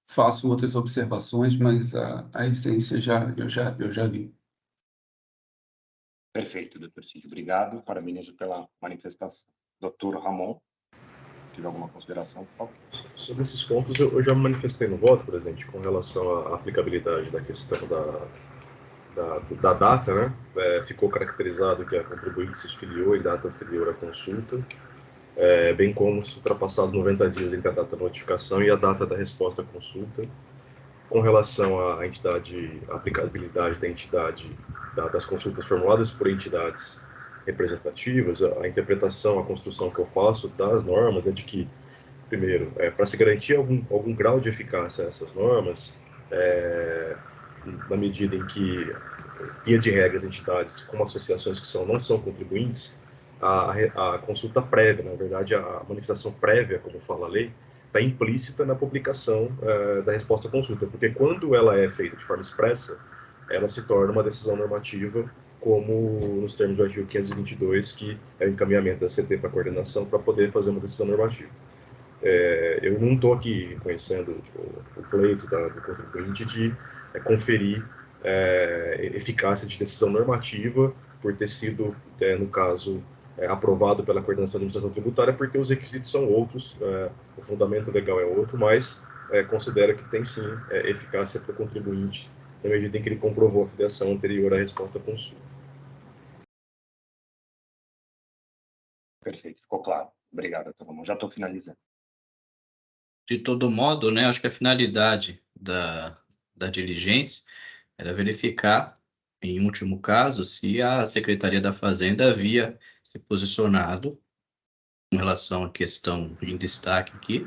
faço outras observações, mas a essência eu já li. Perfeito, doutor Cid. Obrigado. Parabenizo pela manifestação. Doutor Ramon, tiver alguma consideração, por favor? Sobre esses pontos, eu já me manifestei no voto, presidente, com relação à aplicabilidade da questão da data, né? Ficou caracterizado que a contribuinte se filiou em data anterior à consulta, bem como se ultrapassados 90 dias entre a data da notificação e a data da resposta à consulta. Com relação à entidade, à aplicabilidade da entidade, das consultas formuladas por entidades representativas, a interpretação, a construção que eu faço das normas é de que, primeiro, para se garantir algum grau de eficácia a essas normas, na medida em que, via de regra, as entidades, como associações que não são contribuintes, a consulta prévia, na verdade, a manifestação prévia, como fala a lei, está implícita na publicação da resposta à consulta, porque quando ela é feita de forma expressa, ela se torna uma decisão normativa, como nos termos do artigo 522, que é o encaminhamento da CT para a coordenação para poder fazer uma decisão normativa. Eu não estou aqui conhecendo o pleito do contribuinte de conferir eficácia de decisão normativa por ter sido, no caso, aprovado pela coordenação da administração tributária, porque os requisitos são outros, o fundamento legal é outro, mas considera que tem sim eficácia para o contribuinte, na medida em que ele comprovou a filiação anterior à resposta à consulta. Perfeito, ficou claro. Obrigado, doutor Ramon. Já estou finalizando. De todo modo, né, acho que a finalidade da diligência era verificar, em último caso, se a Secretaria da Fazenda havia se posicionado em relação à questão em destaque aqui,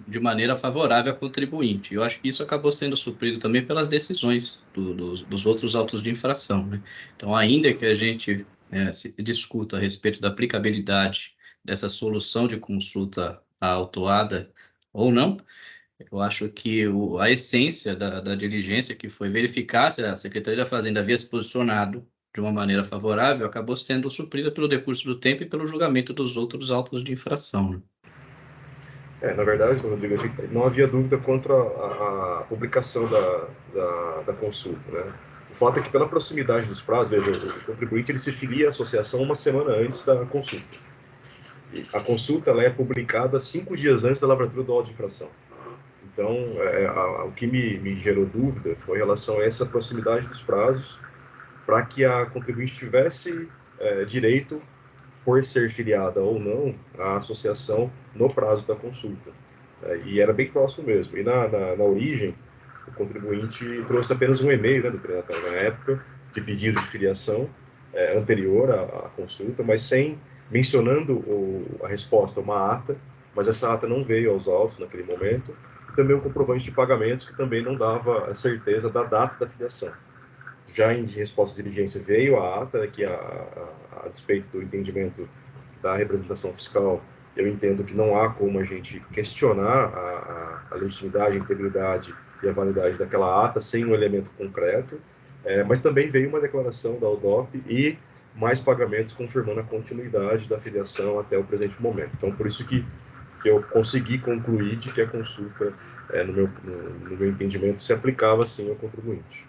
de maneira favorável ao contribuinte. Eu acho que isso acabou sendo suprido também pelas decisões dos outros autos de infração, né? Então, ainda que a gente se discuta a respeito da aplicabilidade dessa solução de consulta autuada ou não, eu acho que a essência da diligência, que foi verificar se a Secretaria da Fazenda havia se posicionado de uma maneira favorável, acabou sendo suprida pelo decurso do tempo e pelo julgamento dos outros autos de infração, né? Na verdade, Rodrigo, assim, não havia dúvida quanto à publicação da consulta, né? O fato é que, pela proximidade dos prazos, veja, o contribuinte ele se filia à associação uma semana antes da consulta. E a consulta ela é publicada 5 dias antes da lavratura do auto de infração. Então, o que me gerou dúvida foi em relação a essa proximidade dos prazos, para que a contribuinte tivesse direito, por ser filiada ou não, à associação no prazo da consulta. E era bem próximo mesmo. E na origem, o contribuinte trouxe apenas um e-mail, né, do prenatal na época, de pedido de filiação anterior à consulta, mas sem mencionando a resposta, uma ata, mas essa ata não veio aos autos naquele momento, e também um comprovante de pagamentos que também não dava a certeza da data da filiação. Já em resposta de diligência veio a ata, que a despeito do entendimento da representação fiscal, eu entendo que não há como a gente questionar a legitimidade, a integridade e a validade daquela ata sem um elemento concreto, mas também veio uma declaração da UDOP e mais pagamentos confirmando a continuidade da filiação até o presente momento. Então, por isso que eu consegui concluir de que a consulta, no meu entendimento, se aplicava sim ao contribuinte.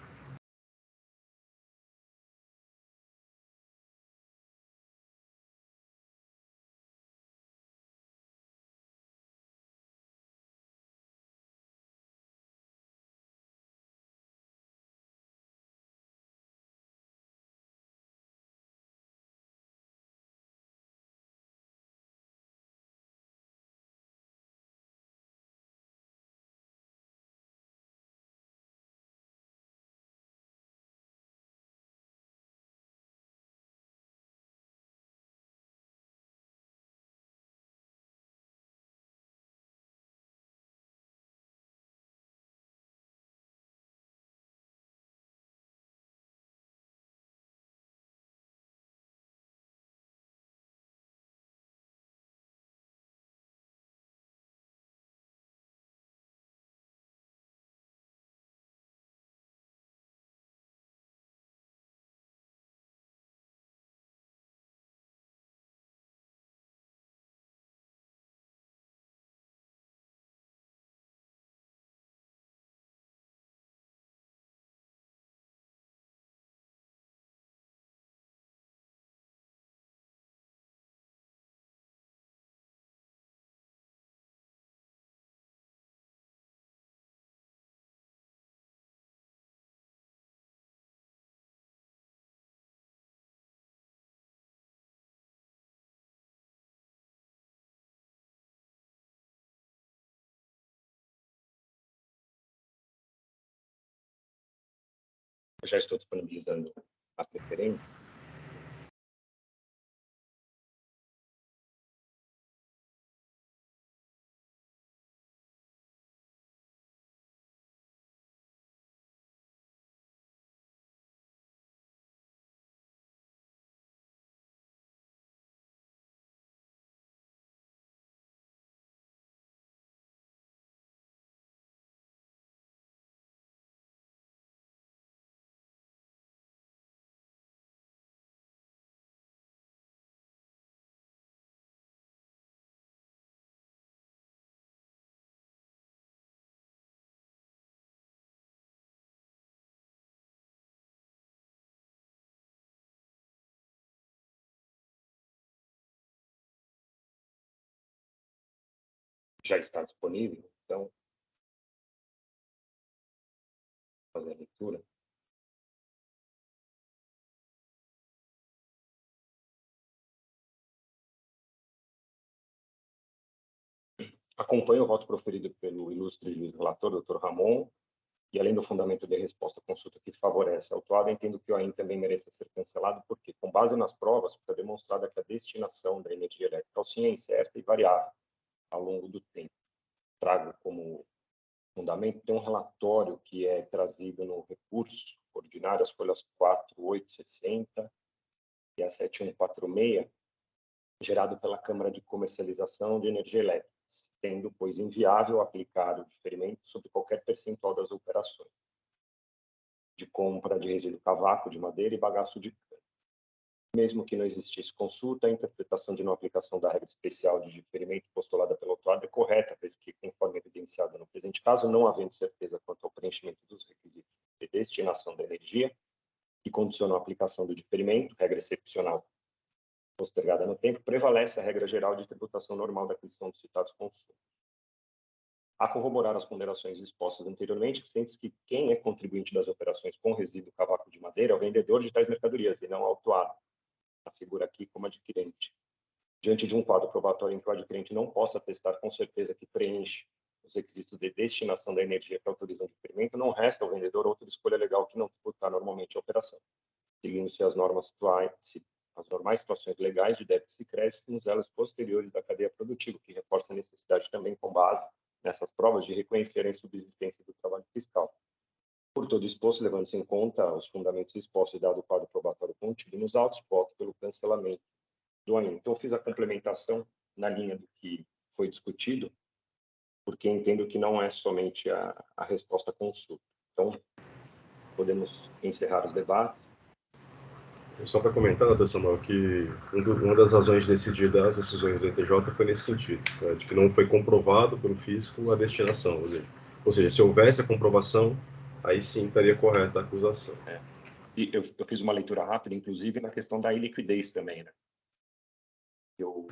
já estou disponibilizando a preferência. Já está disponível, então, fazer a leitura. Acompanho o voto proferido pelo ilustre relator, Dr. Ramon, e além do fundamento de resposta à consulta que favorece a autuada, entendo que o AIN também mereça ser cancelado, porque, com base nas provas, foi demonstrada que a destinação da energia elétrica ao SIM é incerta e variável ao longo do tempo. Trago como fundamento, tem um relatório que é trazido no recurso ordinário, as folhas 4860 e a 7146, gerado pela Câmara de Comercialização de Energia Elétrica, tendo, pois, inviável aplicar o diferimento sobre qualquer percentual das operações de compra de resíduo cavaco de madeira e bagaço de cana. Mesmo que não existisse consulta, a interpretação de não aplicação da regra especial de diferimento postulada pela autuada é correta, pois que, conforme evidenciado no presente caso, não havendo certeza quanto ao preenchimento dos requisitos de destinação da energia, que condicionam a aplicação do diferimento, regra excepcional postergada no tempo, prevalece a regra geral de tributação normal da aquisição dos citados consumos. A corroborar as ponderações expostas anteriormente, sente-se que quem é contribuinte das operações com resíduo cavaco de madeira é o vendedor de tais mercadorias e não o autuado, a figura aqui como adquirente. Diante de um quadro probatório em que o adquirente não possa atestar com certeza que preenche os requisitos de destinação da energia que autorizam o diferimento, não resta ao vendedor outra escolha legal que não tributar normalmente a operação, seguindo-se as normais situações legais de débitos e créditos nos elos posteriores da cadeia produtiva, que reforça a necessidade também, com base nessas provas, de reconhecer a insubsistência do trabalho fiscal. Por todo exposto, levando-se em conta os fundamentos expostos e dado o quadro probatório contido nos autos, voto pelo cancelamento do AIN. Então, eu fiz a complementação na linha do que foi discutido, porque entendo que não é somente a resposta à consulta. Então, podemos encerrar os debates. Só para comentar, doutor Samuel, que uma das razões de decidir das decisões do ETJ foi nesse sentido, né, de que não foi comprovado pelo fisco a destinação. Ou seja, se houvesse a comprovação, aí sim estaria correta a acusação. E eu fiz uma leitura rápida, inclusive, na questão da iliquidez também, né? O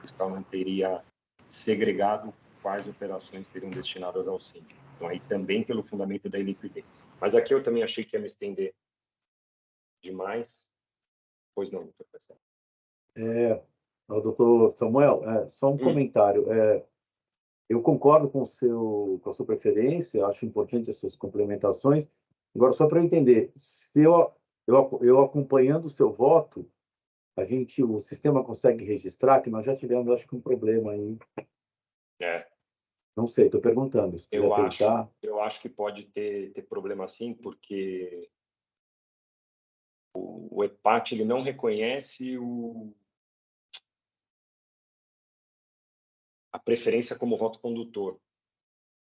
fiscal não teria segregado quais operações seriam destinadas ao síndico. Então, aí também pelo fundamento da iliquidez. Mas aqui eu também achei que ia me estender demais. Pois não, doutor Marcelo. Doutor Samuel, só um comentário. Eu concordo com a sua preferência, acho importante essas complementações. Agora, só para eu entender, se eu acompanhando o seu voto, o sistema consegue registrar, que nós já tivemos, acho que, um problema aí. Não sei, estou perguntando. Se quiser tentar. Eu acho que pode ter problema sim, porque o EPAT ele não reconhece a preferência como voto condutor.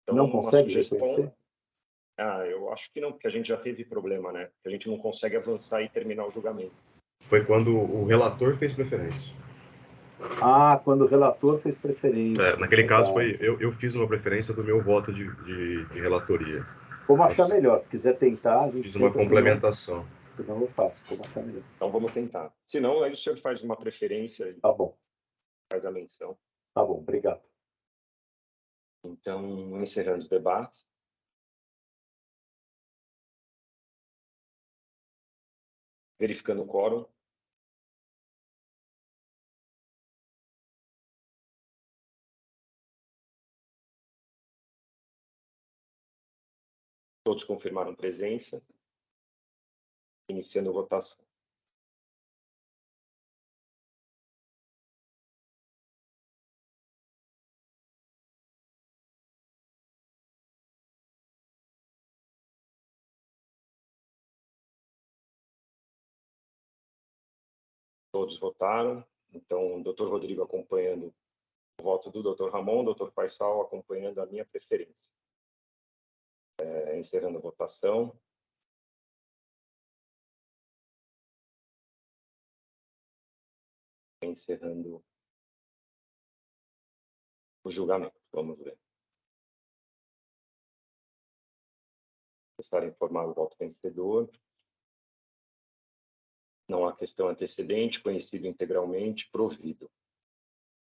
Então, Não consegue reconhecer? Eu acho que não, porque a gente já teve problema, né? Que a gente não consegue avançar e terminar o julgamento. Foi quando o relator fez preferência. Quando o relator fez preferência. Naquele caso, eu fiz uma preferência do meu voto de relatoria. Como achar melhor. Se quiser tentar, a gente fiz uma complementação. Senão eu faço, como achar melhor. Então, vamos tentar. Se não, aí o senhor faz uma preferência e Tá bom. faz a menção. Tá bom, obrigado. Então, encerrando os debates. Verificando o quórum. Todos confirmaram presença. Iniciando a votação. Todos votaram. Então, o Dr. Rodrigo acompanhando o voto do Dr. Ramon, o Dr. Faisal acompanhando a minha preferência. Encerrando a votação. Encerrando o julgamento. Vamos ver. Começar a informar o voto vencedor. Não há questão antecedente, conhecido integralmente, provido.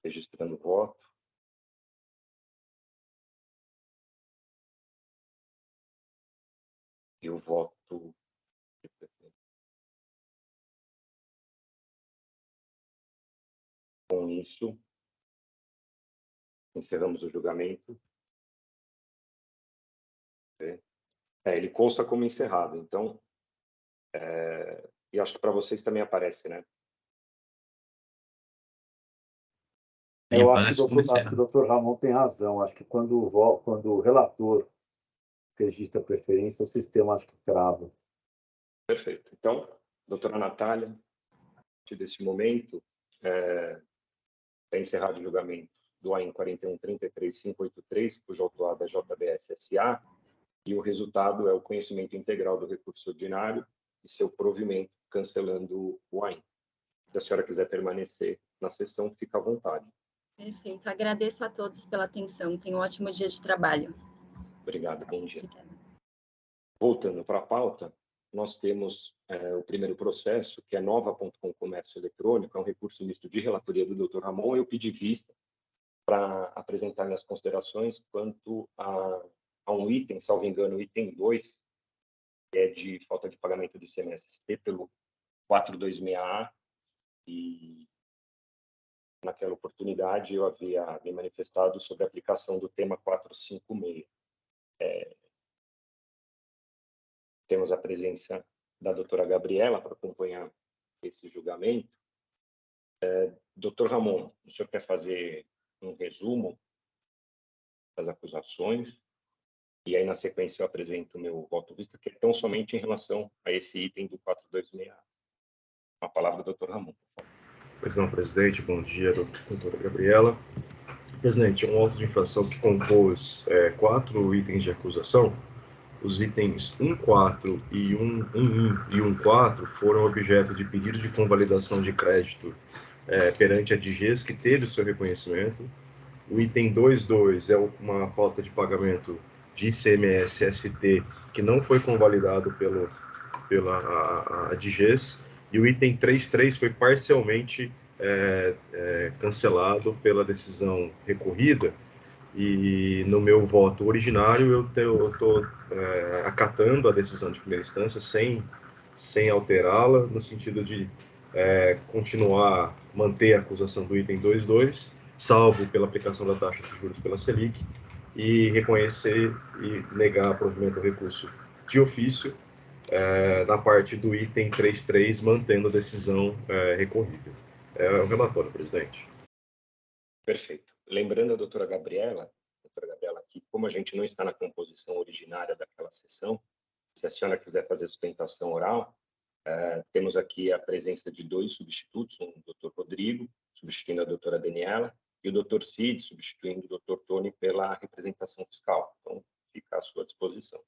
Registrando o voto. E o voto. Com isso, encerramos o julgamento. Ele consta como encerrado, então, e acho que para vocês também aparece, né? Eu acho que o doutor Ramon tem razão. Acho que quando o relator registra a preferência, o sistema acho que trava. Perfeito. Então, doutora Natália, a partir desse momento, é encerrado o julgamento do AIN 41.33.583, cujo autuado é JBS S.A., e o resultado é o conhecimento integral do recurso ordinário e seu provimento, cancelando o AIN. Se a senhora quiser permanecer na sessão, fica à vontade. Perfeito. Agradeço a todos pela atenção. Tenham um ótimo dia de trabalho. Obrigado, bom dia. Obrigada. Voltando para a pauta, nós temos o primeiro processo, que é Nova.com Comércio Eletrônico, é um recurso misto de relatoria do Dr. Ramon. Eu pedi vista para apresentar minhas considerações quanto a um item, salvo engano, o item 2, que é de falta de pagamento do ICMS-ST pelo 426A, e naquela oportunidade eu havia me manifestado sobre a aplicação do tema 456. Temos a presença da doutora Gabriela para acompanhar esse julgamento. Doutor Ramon, o senhor quer fazer um resumo das acusações? E aí, na sequência, eu apresento o meu voto vista, que é tão somente em relação a esse item do 426A. A palavra do doutor Ramon, por favor. Pois não, presidente. Bom dia, doutora Gabriela. Presidente, um auto de infração que compôs 4 itens de acusação. Os itens 1.4 e 1.1 e 1.4 foram objeto de pedido de convalidação de crédito perante a DGES, que teve seu reconhecimento. O item 2.2 é uma falta de pagamento de ICMS-ST, que não foi convalidado pela DGES. E o item 3.3 foi parcialmente cancelado pela decisão recorrida. E no meu voto originário, eu estou acatando a decisão de primeira instância sem alterá-la, no sentido de manter a acusação do item 2.2, salvo pela aplicação da taxa de juros pela Selic, e reconhecer e negar provimento do recurso de ofício na parte do item 3.3, mantendo a decisão recorrida. É o relatório, presidente. Perfeito. Lembrando a doutora Gabriela, que como a gente não está na composição originária daquela sessão, se a senhora quiser fazer sustentação oral, temos aqui a presença de 2 substitutos, o Dr. Rodrigo, substituindo a doutora Daniela, e o Dr. Cid, substituindo o Dr. Tony pela representação fiscal. Então, fica à sua disposição.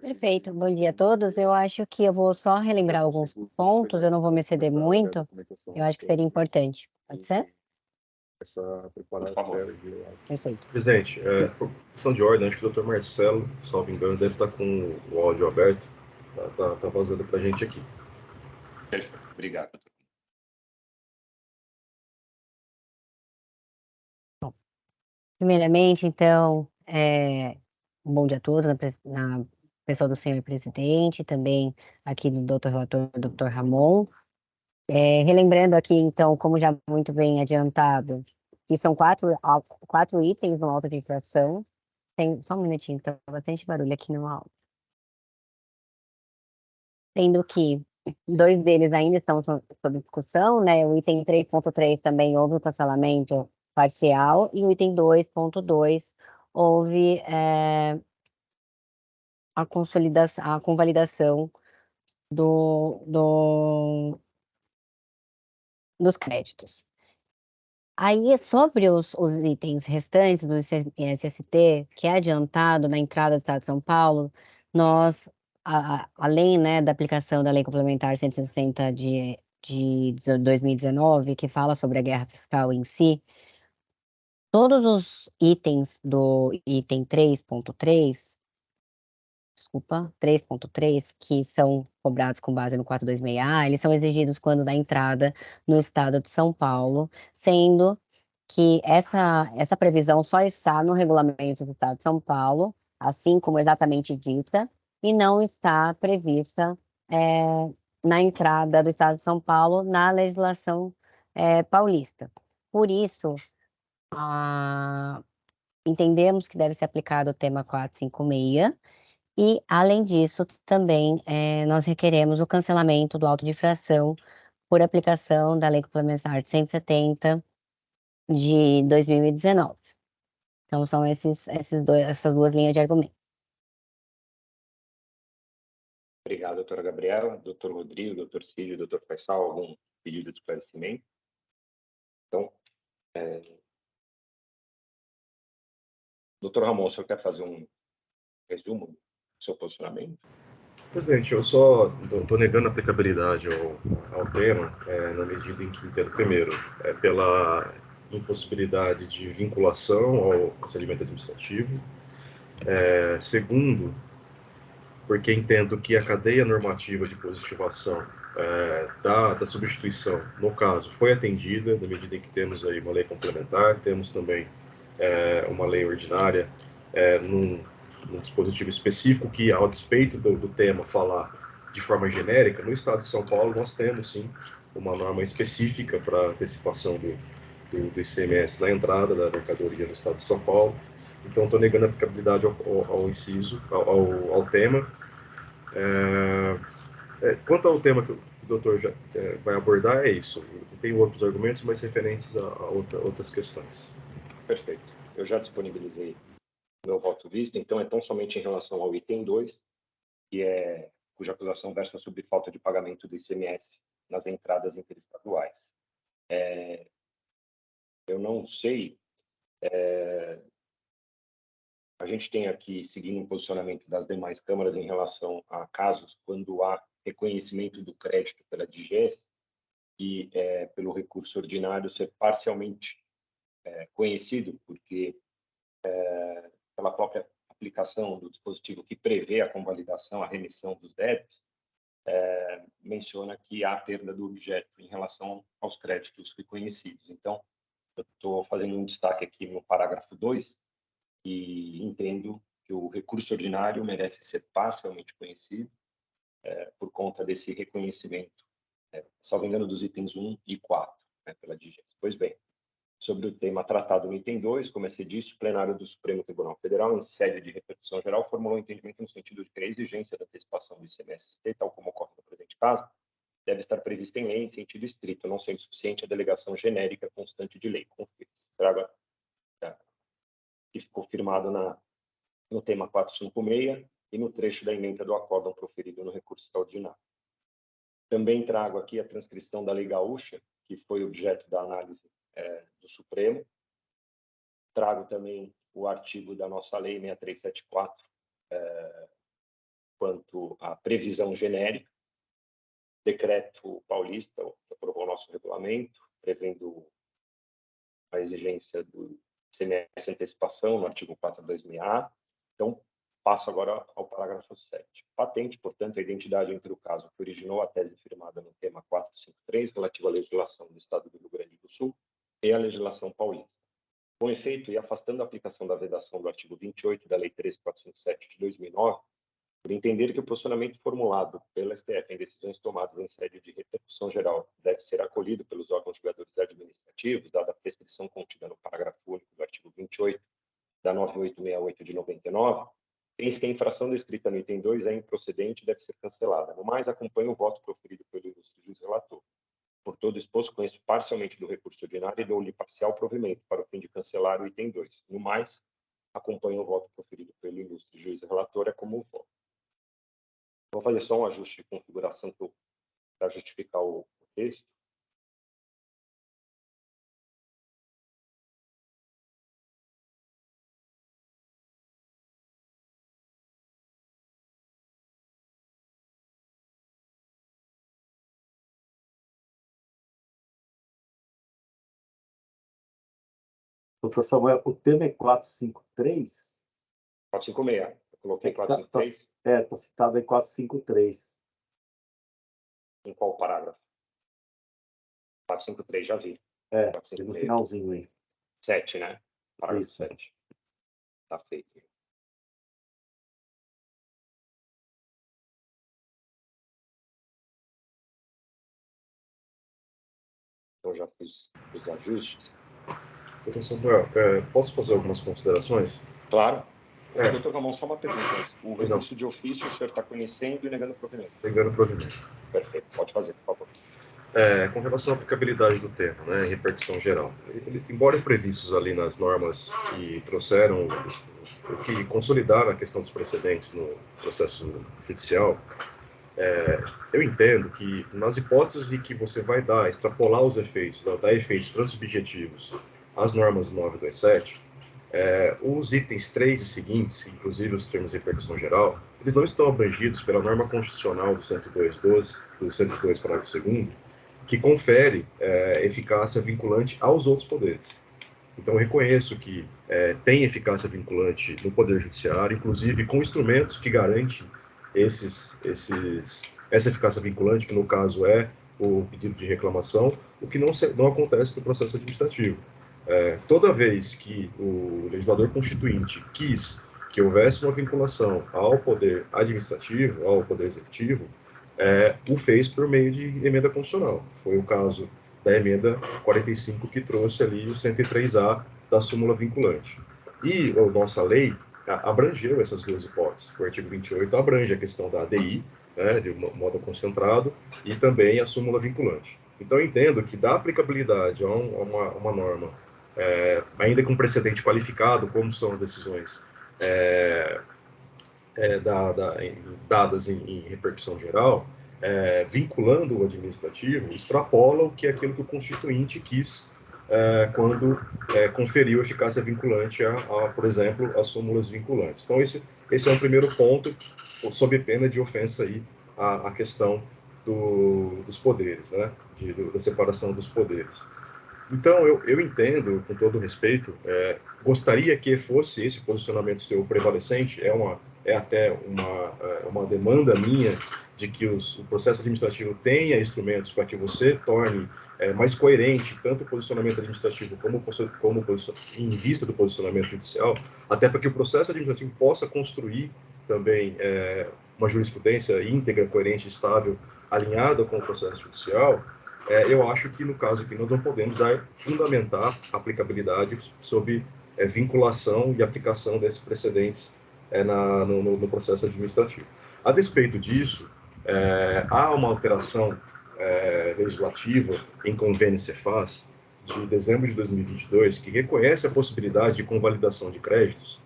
Perfeito, bom dia a todos. Eu acho que eu vou só relembrar alguns pontos, eu não vou me exceder muito, eu acho que seria importante. Pode ser? Por favor. Perfeito. Presidente, por questão de ordem, acho que o Dr. Marcelo, salvo engano, deve estar com o áudio aberto, tá vazando para a gente aqui. Perfeito, obrigado. Bom, primeiramente, então, um bom dia a todos, na pessoa do senhor presidente, também aqui do doutor relator, Dr. Ramon. Relembrando aqui, então, como já muito bem adiantado, que são 4 itens no auto de infração. Só um minutinho, então, bastante barulho aqui no áudio. sendo que 2 deles ainda estão sob discussão, né? O item 3.3 também houve o cancelamento parcial, e o item 2.2 houve a consolidação, a convalidação dos créditos. Aí, sobre os itens restantes do SST, que é adiantado na entrada do Estado de São Paulo, nós, além, né, da aplicação da Lei Complementar 160 de 2019, que fala sobre a guerra fiscal em si, todos os itens do item 3.3, desculpa, 3.3, que são cobrados com base no 426A, eles são exigidos quando da entrada no Estado de São Paulo, sendo que essa previsão só está no regulamento do Estado de São Paulo, assim como exatamente dita, e não está prevista na entrada do Estado de São Paulo na legislação paulista. Por isso, entendemos que deve ser aplicado o tema 456, e, além disso, também nós requeremos o cancelamento do auto de infração por aplicação da Lei Complementar 170 de 2019. Então, são essas 2 linhas de argumento. Obrigado, doutora Gabriela. Doutor Rodrigo, doutor Cid, doutor Faisal, algum pedido de esclarecimento? Então, doutor Ramon, o senhor quer fazer um resumo do seu posicionamento? Presidente, eu só estou negando a aplicabilidade ao tema, na medida em que, entendo, primeiro, pela impossibilidade de vinculação ao procedimento administrativo. Segundo, porque entendo que a cadeia normativa de positivação da substituição, no caso, foi atendida, na medida em que temos aí uma lei complementar, temos também uma lei ordinária num dispositivo específico que, ao despeito do tema falar de forma genérica, no Estado de São Paulo nós temos, sim, uma norma específica para antecipação do ICMS na entrada da mercadoria no Estado de São Paulo. Então, estou negando a aplicabilidade ao inciso, ao tema. Quanto ao tema que o doutor já vai abordar, é isso. Tem outros argumentos, mas referentes a outras questões. Perfeito. Eu já disponibilizei meu voto vista, então é tão somente em relação ao item 2, cuja acusação versa sobre falta de pagamento do ICMS nas entradas interestaduais. Eu não sei, a gente tem aqui, seguindo o posicionamento das demais câmaras em relação a casos quando há reconhecimento do crédito pela DGES e pelo recurso ordinário ser parcialmente conhecido, porque pela própria aplicação do dispositivo que prevê a convalidação, a remissão dos débitos, menciona que há perda do objeto em relação aos créditos reconhecidos. Então, eu estou fazendo um destaque aqui no parágrafo 2 e entendo que o recurso ordinário merece ser parcialmente conhecido por conta desse reconhecimento, salvo engano, dos itens 1 e 4, pela DGES. Pois bem, sobre o tema tratado no item 2, como é se disse, o plenário do Supremo Tribunal Federal, em sede de repercussão geral, formulou um entendimento no sentido de que a exigência da antecipação do ICMS-ST, tal como ocorre no presente caso, deve estar prevista em lei em sentido estrito, não sendo suficiente a delegação genérica constante de lei. Trago que ficou firmado no tema 456 e no trecho da emenda do acórdão proferido no recurso extraordinário. Também trago aqui a transcrição da Lei Gaúcha, que foi objeto da análise do Supremo. Trago também o artigo da nossa Lei 6374, quanto à previsão genérica, decreto paulista, que aprovou o nosso regulamento, prevendo a exigência do ICMS antecipação no artigo 426A. Então, passo agora ao parágrafo 7. Patente, portanto, a identidade entre o caso que originou a tese firmada no tema 453, relativo à legislação do Estado do Rio Grande do Sul, e a legislação paulista. Com efeito, e afastando a aplicação da vedação do artigo 28 da Lei 13457 de 2009, por entender que o posicionamento formulado pela STF em decisões tomadas em sede de repercussão geral deve ser acolhido pelos órgãos julgadores administrativos, dada a prescrição contida no parágrafo único do artigo 28 da 9868 de 99, Pensa que a infração descrita no item 2 é improcedente e deve ser cancelada. No mais, acompanho o voto proferido pelo ilustre juiz relator. Por todo exposto, conheço parcialmente do recurso ordinário e dou-lhe parcial provimento para o fim de cancelar o item 2. No mais, acompanho o voto proferido pelo ilustre juiz relator, é como voto. Vou fazer só um ajuste de configuração para justificar o texto. Doutor Samuel, o tema é 453? 456. Eu coloquei 453. Está citado em 453. Em qual parágrafo? 453, já vi. 453. No finalzinho aí. 7, né? Parágrafo Isso. 7. Tá feito. Então, já fiz os ajustes. Doutor Samuel, posso fazer algumas considerações? Claro. Doutor Ramon, só uma pergunta antes. O Pois recurso de ofício o senhor está conhecendo e negando provimento? Negando provimento. Perfeito. Pode fazer, por favor. Com relação à aplicabilidade do termo, né, em repercussão geral, embora previstos ali nas normas que trouxeram, que consolidaram a questão dos precedentes no processo judicial, eu entendo que nas hipóteses em que você vai extrapolar os efeitos, dar efeitos transsubjetivos às normas do 927, os itens 3 e seguintes, inclusive os termos de repercussão geral, eles não estão abrangidos pela norma constitucional do 102.12, do 102, parágrafo 2º, que confere eficácia vinculante aos outros poderes. Então, eu reconheço que tem eficácia vinculante no Poder Judiciário, inclusive com instrumentos que garantem essa eficácia vinculante, que no caso é o pedido de reclamação, o que não acontece no processo administrativo. Toda vez que o legislador constituinte quis que houvesse uma vinculação ao Poder Administrativo, ao Poder Executivo, o fez por meio de emenda constitucional. Foi o caso da emenda 45, que trouxe ali o 103A da súmula vinculante. E a nossa lei abrangeu essas duas hipóteses. O artigo 28 abrange a questão da ADI, né, de modo concentrado, e também a súmula vinculante. Então, eu entendo que dá aplicabilidade a uma norma, ainda com precedente qualificado, como são as decisões dadas em repercussão geral, vinculando o administrativo, extrapola o que é aquilo que o constituinte quis quando conferiu eficácia vinculante por exemplo, às súmulas vinculantes. Então, esse é um primeiro ponto, sob pena de ofensa aí à questão dos poderes, né, da separação dos poderes. Então, eu entendo, com todo respeito, gostaria que fosse esse posicionamento seu prevalecente, é até uma demanda minha de que o processo administrativo tenha instrumentos para que você torne mais coerente tanto o posicionamento administrativo como em vista do posicionamento judicial, até para que o processo administrativo possa construir também uma jurisprudência íntegra, coerente, estável, alinhada com o processo judicial. Eu acho que, no caso aqui, nós não podemos fundamentar a aplicabilidade sob vinculação e aplicação desses precedentes no processo administrativo. A despeito disso, há uma alteração legislativa em convênio Cefaz de dezembro de 2022 que reconhece a possibilidade de convalidação de créditos,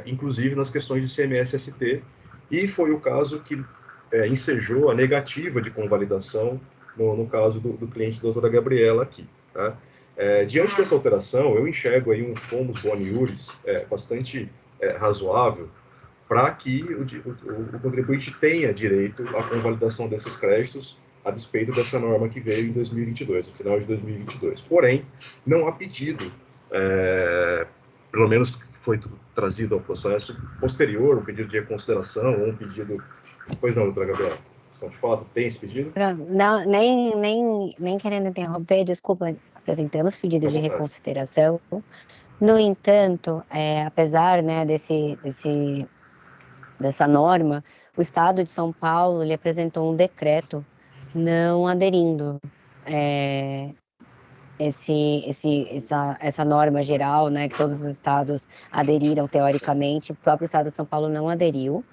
inclusive nas questões de CMS-ST, e foi o caso que ensejou a negativa de convalidação no caso do cliente da doutora Gabriela aqui. Tá? Diante dessa alteração, eu enxergo aí um fumus boni iuris bastante razoável para que o contribuinte tenha direito à convalidação desses créditos a despeito dessa norma que veio em 2022, no final de 2022. Porém, não há pedido, pelo menos foi trazido ao processo posterior, um pedido de reconsideração ou um pedido... Pois não, doutora Gabriela? De fato, tem esse pedido? Não, nem querendo interromper, desculpa, apresentamos pedido de reconsideração. No entanto, apesar, né, dessa norma, o Estado de São Paulo ele apresentou um decreto não aderindo essa norma geral, né, que todos os estados aderiram teoricamente, o próprio estado de São Paulo não aderiu,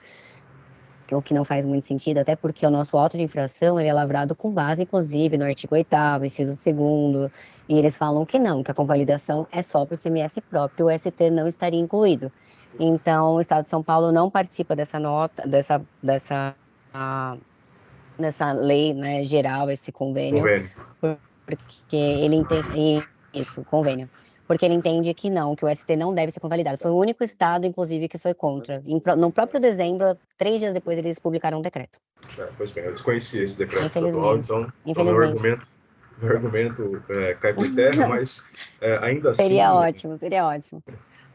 o que não faz muito sentido, até porque o nosso auto de infração ele é lavrado com base, inclusive, no artigo 8º, inciso 2º, e eles falam que não, que a convalidação é só para o CMS próprio, o ST não estaria incluído. Então, o estado de São Paulo não participa dessa dessa lei, né, geral, esse convênio, porque ele entende isso, convênio, porque ele entende que não, que o ST não deve ser convalidado. Foi o único estado, inclusive, que foi contra. No próprio dezembro, 3 dias depois, eles publicaram um decreto. Pois bem, eu desconheci esse decreto Infelizmente. estadual, então Infelizmente. meu argumento cai por terra, mas ainda assim... Seria ótimo.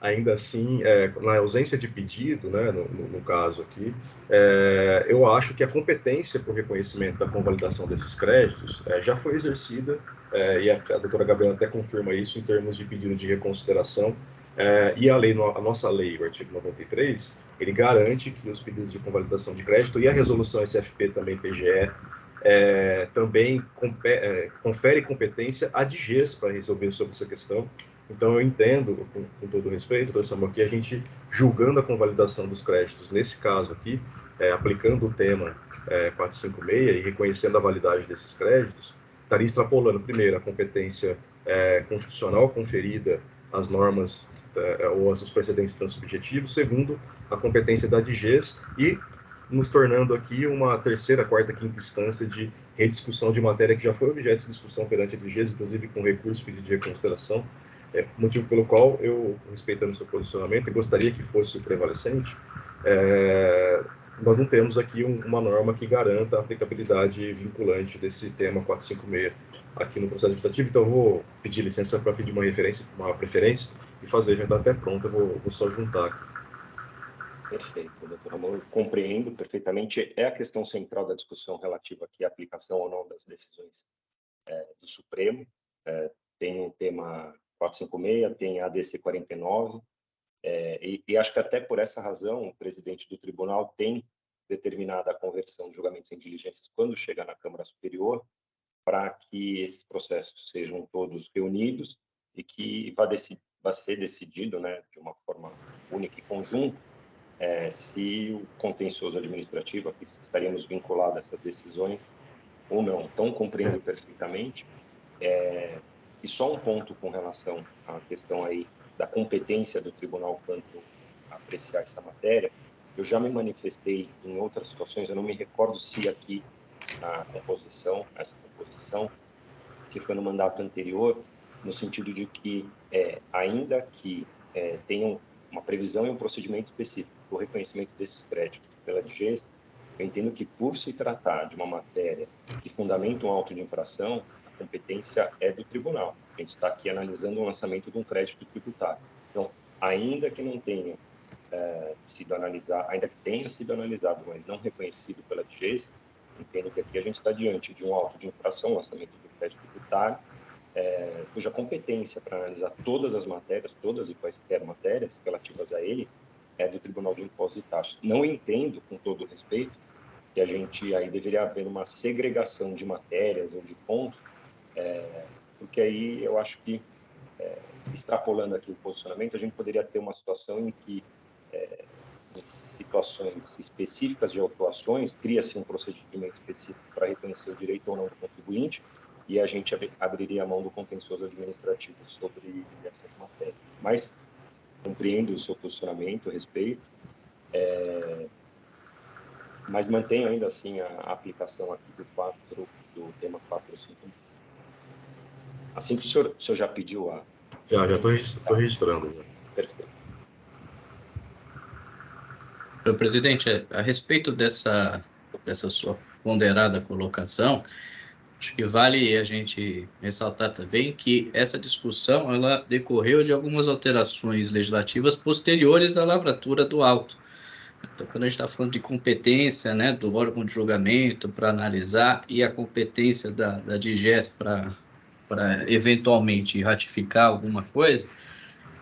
Ainda assim, na ausência de pedido, né, no caso aqui, eu acho que a competência para o reconhecimento da convalidação desses créditos já foi exercida, e a doutora Gabriela até confirma isso em termos de pedido de reconsideração, e a nossa lei, o artigo 93, ele garante que os pedidos de convalidação de crédito e a resolução SFP também, PGE, também confere competência à DGES para resolver sobre essa questão. Então, eu entendo, com todo respeito, doutor Samuel, que a gente, julgando a convalidação dos créditos, nesse caso aqui, aplicando o tema 456 e reconhecendo a validade desses créditos, estaria extrapolando, primeiro, a competência constitucional conferida às normas ou aos precedentes transsubjetivos, segundo, a competência da DGES e nos tornando aqui uma terceira, quarta, quinta instância de rediscussão de matéria que já foi objeto de discussão perante a DGES, inclusive com recurso, pedido de reconsideração, motivo pelo qual eu, respeitando o seu posicionamento, e gostaria que fosse o prevalecente, nós não temos aqui uma norma que garanta a aplicabilidade vinculante desse tema 456 aqui no processo legislativo, então eu vou pedir licença para pedir uma preferência e fazer, já está até pronto, eu vou só juntar aqui. Perfeito, doutor Ramon, eu compreendo perfeitamente, é a questão central da discussão relativa aqui à aplicação ou não das decisões do Supremo, tem o tema 456, tem a ADC 49, e acho que até por essa razão o presidente do tribunal tem determinado a conversão de julgamentos em diligências quando chega na Câmara Superior, para que esses processos sejam todos reunidos e que vá ser decidido, né, de uma forma única e conjunta, se o contencioso administrativo, aqui estaríamos vinculados a essas decisões ou não. Então, compreendo perfeitamente. E só um ponto com relação à questão aí da competência do tribunal quanto a apreciar essa matéria. Eu já me manifestei em outras situações, eu não me recordo se aqui essa composição, se foi no mandato anterior, no sentido de que, ainda que tenham uma previsão e um procedimento específico para o reconhecimento desses créditos pela DGES, eu entendo que, por se tratar de uma matéria que fundamenta um auto de infração, a competência é do tribunal. A gente está aqui analisando o lançamento de um crédito tributário. Então, ainda que não tenha sido analisado, ainda que tenha sido analisado, mas não reconhecido pela DGES, entendo que aqui a gente está diante de um auto de infração, lançamento do crédito tributário, cuja competência para analisar todas as matérias, todas e quaisquer matérias relativas a ele, é do Tribunal de Impostos e Taxas. Não entendo, com todo o respeito, que a gente aí deveria haver uma segregação de matérias ou de pontos, porque aí eu acho que, extrapolando aqui o posicionamento, a gente poderia ter uma situação em que, em situações específicas de autuações, cria-se um procedimento específico para reconhecer o direito ou não do contribuinte, e a gente abriria a mão do contencioso administrativo sobre essas matérias. Mas compreendo o seu posicionamento, respeito, mas mantenho ainda assim a aplicação aqui do tema 456. Assim que o senhor já pediu a... Já estou registrando. Já. Perfeito. Senhor presidente, a respeito dessa sua ponderada colocação, acho que vale a gente ressaltar também que essa discussão ela decorreu de algumas alterações legislativas posteriores à lavratura do auto. Então, quando a gente está falando de competência, né, do órgão de julgamento para analisar e a competência da DGES para eventualmente ratificar alguma coisa,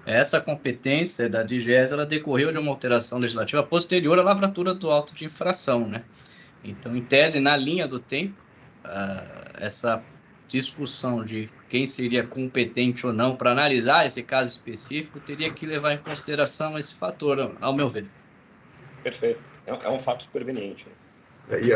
essa competência da DGES ela decorreu de uma alteração legislativa posterior à lavratura do auto de infração, né? Então, em tese, na linha do tempo, essa discussão de quem seria competente ou não para analisar esse caso específico, teria que levar em consideração esse fator, ao meu ver. Perfeito. É um fato superveniente. E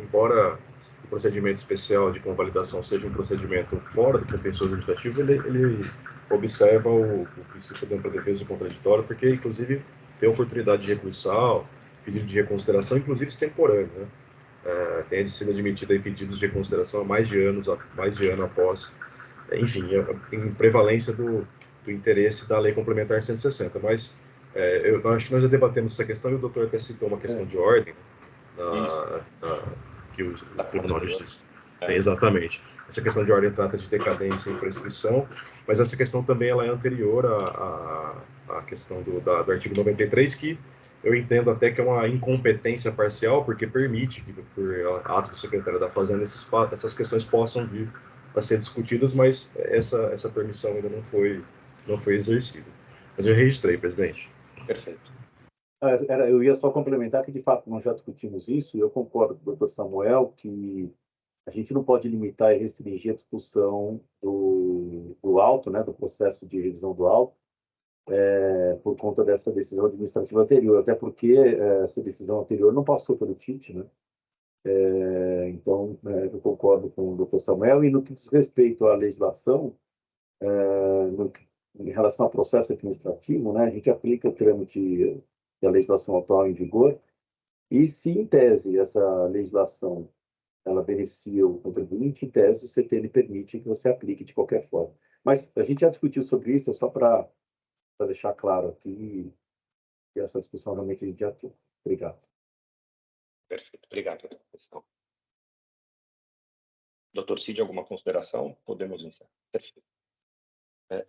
embora o procedimento especial de convalidação seja um procedimento fora do contencioso administrativo, ele observa o princípio da ampla defesa do contraditório, porque, inclusive, tem a oportunidade de recursar, pedido de reconsideração, inclusive extemporâneo, né? Tem sido admitido em pedidos de reconsideração há mais de ano após, enfim, em prevalência do interesse da Lei Complementar 160. Mas eu acho que nós já debatemos essa questão e o doutor até citou uma questão de ordem, que o Tribunal de Justiça tem, exatamente. Essa questão de ordem trata de decadência e prescrição, mas essa questão também ela é anterior à questão do artigo 93, que eu entendo até que é uma incompetência parcial, porque permite que, por ato do secretário da Fazenda, essas questões possam vir a ser discutidas, mas essa permissão ainda não foi exercida. Mas eu registrei, presidente. Perfeito. Eu ia só complementar que, de fato, nós já discutimos isso, e eu concordo com o doutor Samuel que a gente não pode limitar e restringir a discussão do auto, né, do processo de revisão do auto, por conta dessa decisão administrativa anterior, até porque essa decisão anterior não passou pelo TIT, né? Então, eu concordo com o doutor Samuel, e no que diz respeito à legislação, em relação ao processo administrativo, né, a gente aplica o trâmite da legislação atual em vigor, e se, em tese, essa legislação ela beneficia o contribuinte, em tese, o CTN permite que você aplique de qualquer forma. Mas a gente já discutiu sobre isso, só para deixar claro aqui, que essa discussão realmente a gente já teve. Obrigado. Perfeito. Obrigado pela questão. Doutor Cid, alguma consideração? Podemos encerrar. Perfeito.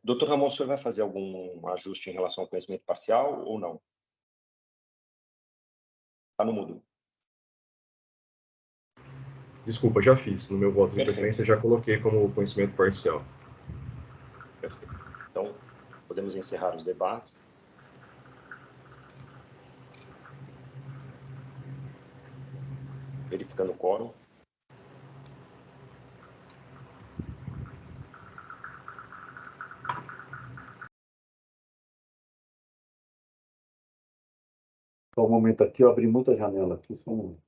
Doutor Ramon, o senhor vai fazer algum ajuste em relação ao conhecimento parcial ou não? Está no mudo. Desculpa, já fiz. No meu voto de preferência, já coloquei como conhecimento parcial. Perfeito. Então, podemos encerrar os debates. Verificando o quórum. Só um momento aqui, eu abri muita janela aqui, só um momento.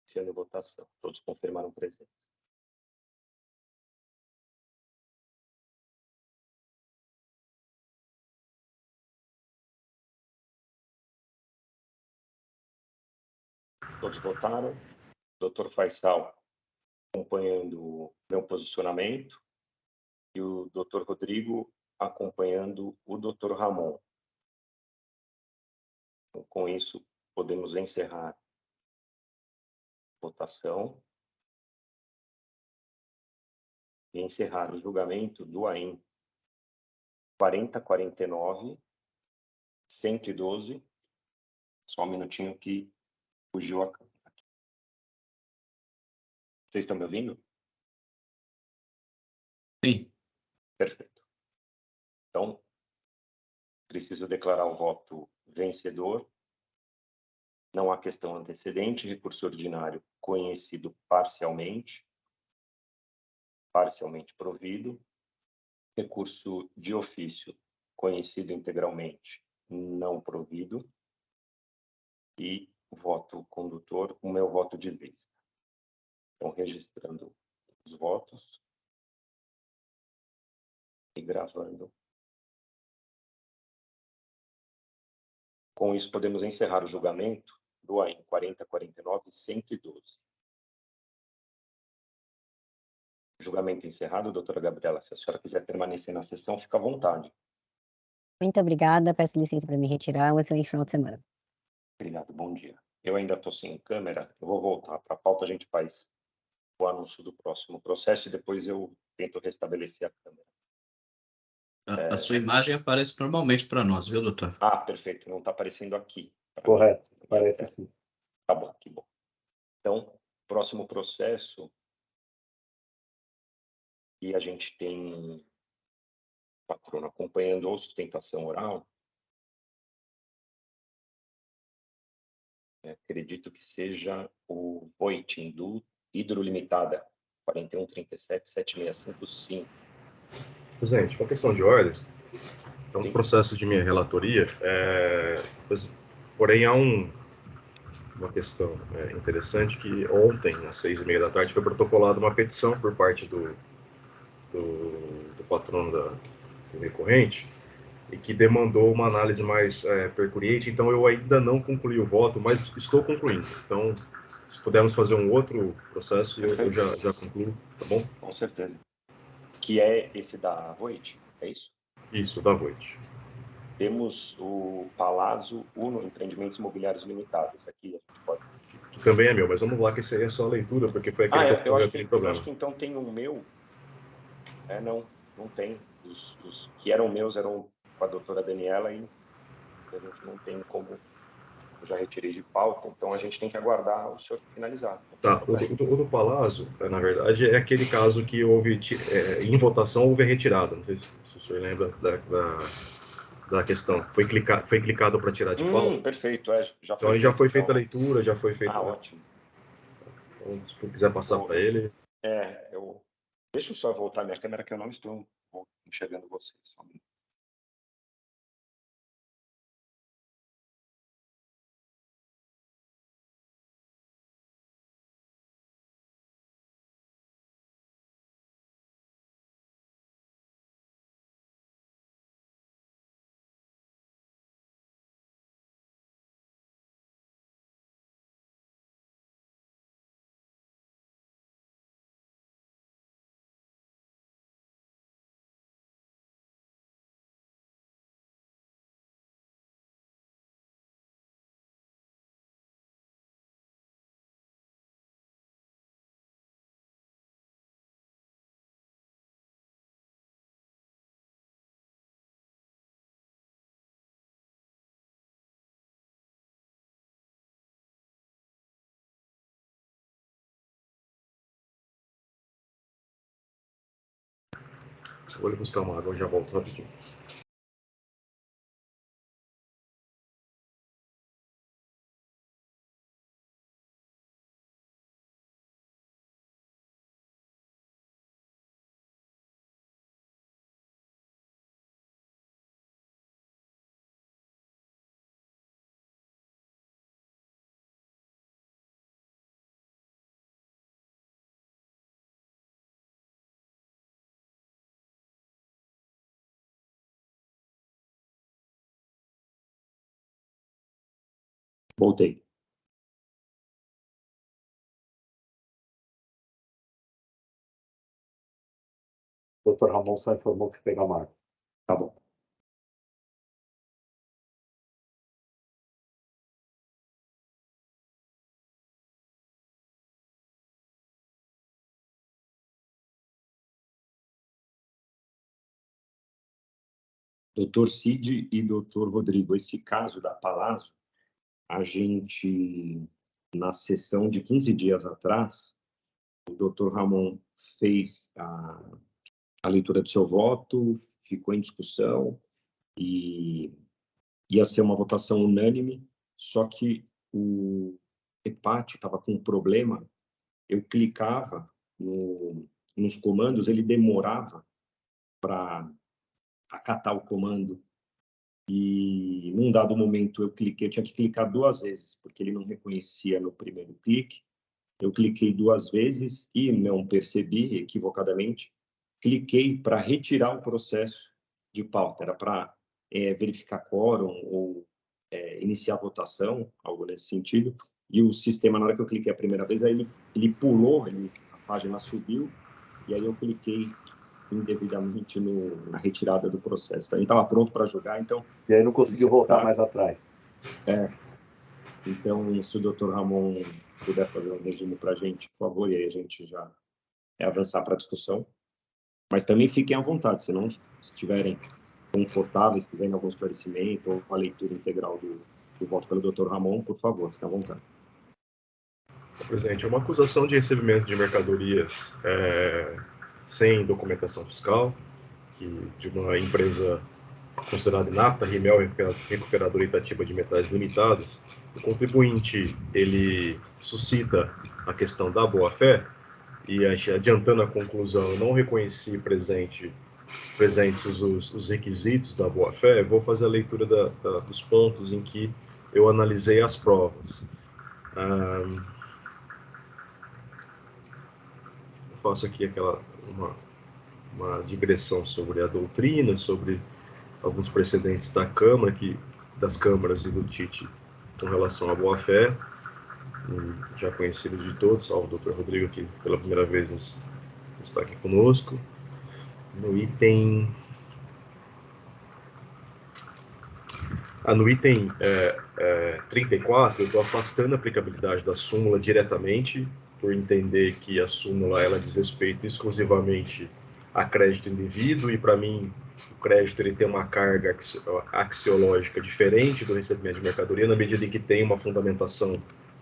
Iniciando a votação. Todos confirmaram presença. Todos votaram. Doutor Faisal acompanhando o meu posicionamento e o doutor Rodrigo acompanhando o doutor Ramon. Então, com isso, podemos encerrar a votação e encerrar o julgamento do AIM 4049-112. Só um minutinho que fugiu a câmera. Vocês estão me ouvindo? Sim. Perfeito. Então, preciso declarar o voto vencedor. Não há questão antecedente, recurso ordinário conhecido parcialmente provido, recurso de ofício conhecido integralmente não provido, e voto condutor, o meu voto de vista. Então, registrando os votos e gravando. Com isso, podemos encerrar o julgamento do AIM 4049-112. Julgamento encerrado, doutora Gabriela. Se a senhora quiser permanecer na sessão, fica à vontade. Muito obrigada, peço licença para me retirar. Um excelente final de semana. Obrigado, bom dia. Eu ainda estou sem câmera, eu vou voltar para a pauta, a gente faz o anúncio do próximo processo e depois eu tento restabelecer a câmera. A sua imagem aparece normalmente para nós, viu, doutor? Ah, perfeito, não está aparecendo aqui. Correto, parece assim. Tá bom, que bom. Então, próximo processo, e a gente tem patrono acompanhando a sustentação oral, acredito que seja o Voitin, do Hidrolimitada, 4137-7655. Presidente, uma questão de ordem. Então, no processo de minha relatoria, porém há uma questão interessante, que ontem, às 6h30 da tarde, foi protocolada uma petição por parte do patrono do recorrente, e que demandou uma análise mais percuriente. Então, eu ainda não concluí o voto, mas estou concluindo. Então, se pudermos fazer um outro processo, eu já concluo, tá bom? Com certeza. Que é esse da Voit, é isso? Isso, da Voit. Temos o Palazzo Uno Empreendimentos Imobiliários Limitados. Aqui a gente pode... Que também é meu, mas vamos lá, que esse aí é só a leitura, porque foi aquele que eu acho problema. que então tem um meu. Não tem. Os que eram meus eram com a doutora Daniela, e a gente não tem como... Eu já retirei de pauta, então a gente tem que aguardar o senhor finalizar. Tá, o do Palazzo, na verdade, é aquele caso que houve, em votação, houve a retirada. Não sei se o senhor lembra da questão. Foi clicado para tirar de pauta. Perfeito, já foi então, já foi feita a leitura, já foi feita... ótimo. Então, se quiser passar para ele... Deixa eu só voltar minha câmera, que eu não estou enxergando você. Só um minuto. Vou ali buscar uma água, eu já volto rapidinho. Voltei. O Dr. Ramon só informou que pega a marca. Tá bom. Doutor Cid e doutor Rodrigo, esse caso da Palazzo, a gente, na sessão de 15 dias atrás, o doutor Ramon fez a leitura do seu voto, ficou em discussão e ia ser uma votação unânime, só que o EPAT estava com um problema. Eu clicava nos comandos, ele demorava para acatar o comando, e num dado momento eu tinha que clicar 2 vezes, porque ele não reconhecia no primeiro clique. Eu cliquei 2 vezes e não percebi, equivocadamente, cliquei para retirar o processo de pauta. Era para verificar quórum ou iniciar a votação, algo nesse sentido. E o sistema, na hora que eu cliquei a primeira vez, aí ele pulou, a página subiu, e aí eu cliquei indevidamente na retirada do processo. A gente estava pronto para jogar, então... E aí não conseguiu voltar mais atrás. Então, se o doutor Ramon puder fazer um resumo para a gente, por favor, e aí a gente já avançar para a discussão. Mas também fiquem à vontade, se não estiverem confortáveis, quiserem algum esclarecimento ou a leitura integral do voto pelo doutor Ramon, por favor, fiquem à vontade. Presidente, é uma acusação de recebimento de mercadorias sem documentação fiscal, de uma empresa considerada inapta, Rimmel Recuperadora Itatiba de Metais Limitados. O contribuinte, ele suscita a questão da boa-fé, e adiantando a conclusão, eu não reconheci presentes os requisitos da boa-fé. Vou fazer a leitura dos pontos em que eu analisei as provas. Faço aqui uma digressão sobre a doutrina, sobre alguns precedentes da Câmara, das câmaras e do TIT com relação à boa-fé, já conhecidos de todos, salvo o Dr. Rodrigo, que pela primeira vez está aqui conosco. No item 34, eu estou afastando a aplicabilidade da súmula diretamente, por entender que a súmula ela diz respeito exclusivamente a crédito indevido, e para mim o crédito ele tem uma carga axiológica diferente do recebimento de mercadoria, na medida em que tem uma fundamentação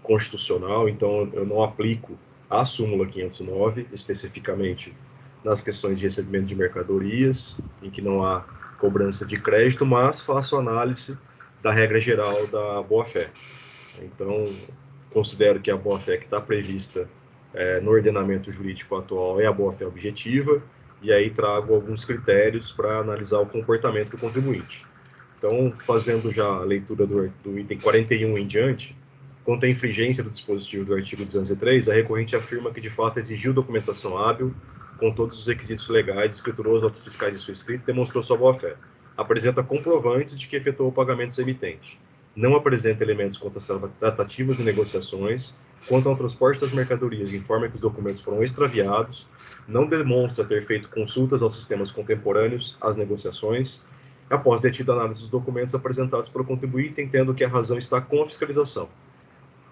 constitucional. Então eu não aplico a súmula 509, especificamente nas questões de recebimento de mercadorias, em que não há cobrança de crédito, mas faço análise da regra geral da boa-fé. Então, considero que a boa-fé que está prevista no ordenamento jurídico atual é a boa-fé objetiva, e aí trago alguns critérios para analisar o comportamento do contribuinte. Então, fazendo já a leitura do item 41 em diante, quanto à infringência do dispositivo do artigo 203, a recorrente afirma que, de fato, exigiu documentação hábil, com todos os requisitos legais, escriturou as notas fiscais de sua escrita e demonstrou sua boa-fé. Apresenta comprovantes de que efetuou pagamentos ao emitente. Não apresenta elementos quanto às tratativas e negociações. Quanto ao transporte das mercadorias, informa que os documentos foram extraviados. Não demonstra ter feito consultas aos sistemas contemporâneos às negociações. Após detida análise dos documentos apresentados pelo contribuinte, entendo que a razão está com a fiscalização.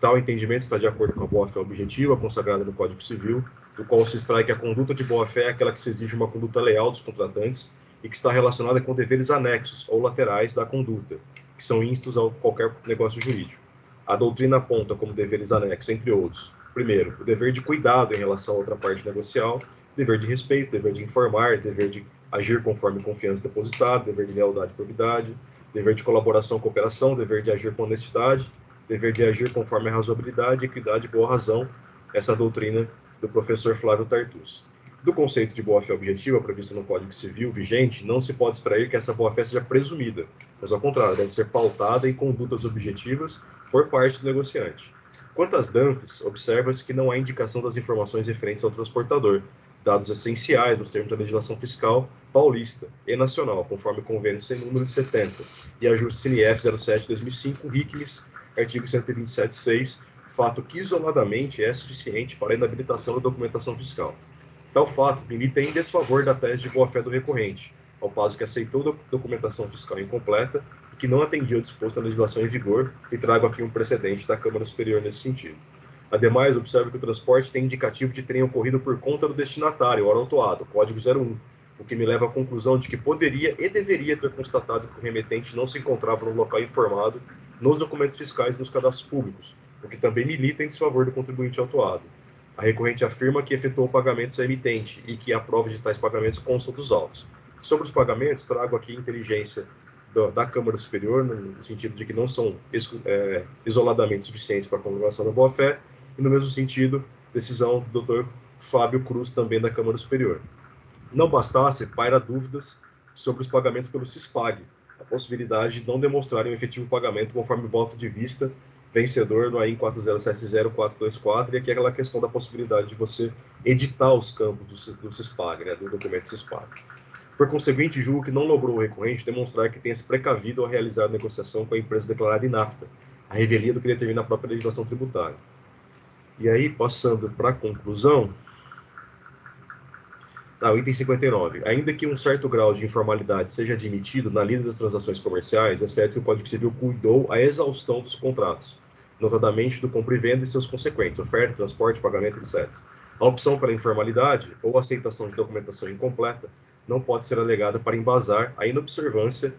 Tal entendimento está de acordo com a boa-fé objetiva consagrada no Código Civil, do qual se extrai que a conduta de boa-fé é aquela que se exige uma conduta leal dos contratantes e que está relacionada com deveres anexos ou laterais da conduta, que são instos a qualquer negócio jurídico. A doutrina aponta como deveres anexos, entre outros, primeiro, o dever de cuidado em relação a outra parte negocial, dever de respeito, dever de informar, dever de agir conforme confiança depositada, dever de lealdade e probidade, dever de colaboração e cooperação, dever de agir com honestidade, dever de agir conforme a razoabilidade, equidade e boa razão, essa doutrina do professor Flávio Tartus. Do conceito de boa-fé objetiva previsto no Código Civil vigente, não se pode extrair que essa boa-fé seja presumida, mas ao contrário, deve ser pautada em condutas objetivas por parte do negociante. Quanto às DANFs, observa-se que não há indicação das informações referentes ao transportador, dados essenciais dos termos da legislação fiscal paulista e nacional, conforme o convênio sem número 70, e ajuste CNF 07/2005, RICMES, artigo 127.6, fato que isoladamente é suficiente para a inabilitação da documentação fiscal. Tal fato milita em desfavor da tese de boa-fé do recorrente, ao passo que aceitou documentação fiscal incompleta e que não atendia ao disposto na legislação em vigor, e trago aqui um precedente da Câmara Superior nesse sentido. Ademais, observo que o transporte tem indicativo de terem ocorrido por conta do destinatário, hora autuado, Código 01, o que me leva à conclusão de que poderia e deveria ter constatado que o remetente não se encontrava no local informado nos documentos fiscais e nos cadastros públicos, o que também milita em desfavor do contribuinte autuado. A recorrente afirma que efetuou pagamentos ao emitente e que a prova de tais pagamentos consta dos autos. Sobre os pagamentos, trago aqui inteligência da Câmara Superior, no sentido de que não são isoladamente suficientes para a comprovação da boa-fé, e no mesmo sentido, decisão do Dr. Fábio Cruz, também da Câmara Superior. Não bastasse, paira dúvidas sobre os pagamentos pelo CISPAG, a possibilidade de não demonstrarem um efetivo pagamento conforme o voto de vista vencedor no AIN 4070424, e aqui é aquela questão da possibilidade de você editar os campos do CISPAG, né, do documento CISPAG. Por conseguinte, julgo que não logrou o recorrente demonstrar que tenha se precavido ao realizar a negociação com a empresa declarada inapta, a revelia do que determina a própria legislação tributária. E aí, passando para a conclusão, o item 59. Ainda que um certo grau de informalidade seja admitido na lida das transações comerciais, é certo que o Código Civil cuidou a exaustão dos contratos, notadamente do compra e venda e seus consequentes, oferta, transporte, pagamento, etc. A opção pela informalidade ou aceitação de documentação incompleta não pode ser alegada para embasar a inobservância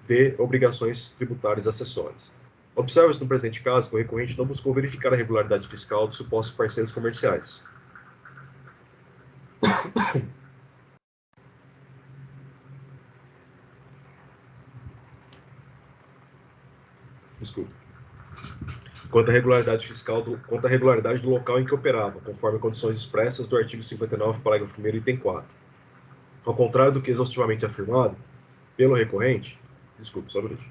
de obrigações tributárias acessórias. Observa-se no presente caso que o recorrente não buscou verificar a regularidade fiscal dos supostos parceiros comerciais. Desculpa. Quanto à regularidade fiscal quanto à regularidade do local em que operava, conforme condições expressas do artigo 59, parágrafo 1º, item 4. Ao contrário do que exaustivamente afirmado pelo recorrente, desculpe, só um minuto.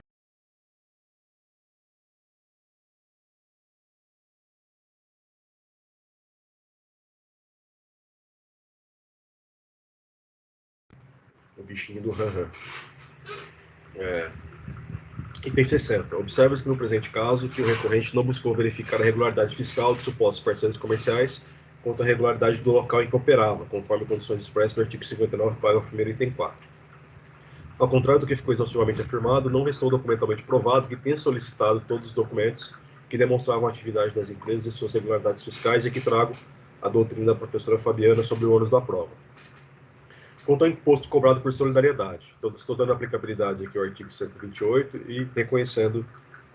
O bichinho do RAM. Item 60. Observa-se que no presente caso que o recorrente não buscou verificar a regularidade fiscal dos supostos parceiros comerciais quanto à regularidade do local em que operava, conforme condições expressas no artigo 59, parágrafo 1º, item 4. Ao contrário do que ficou exaustivamente afirmado, não restou documentalmente provado que tenha solicitado todos os documentos que demonstravam a atividade das empresas e suas regularidades fiscais e que trago a doutrina da professora Fabiana sobre o ônus da prova. Quanto ao imposto cobrado por solidariedade, estou dando aplicabilidade aqui ao artigo 128 e reconhecendo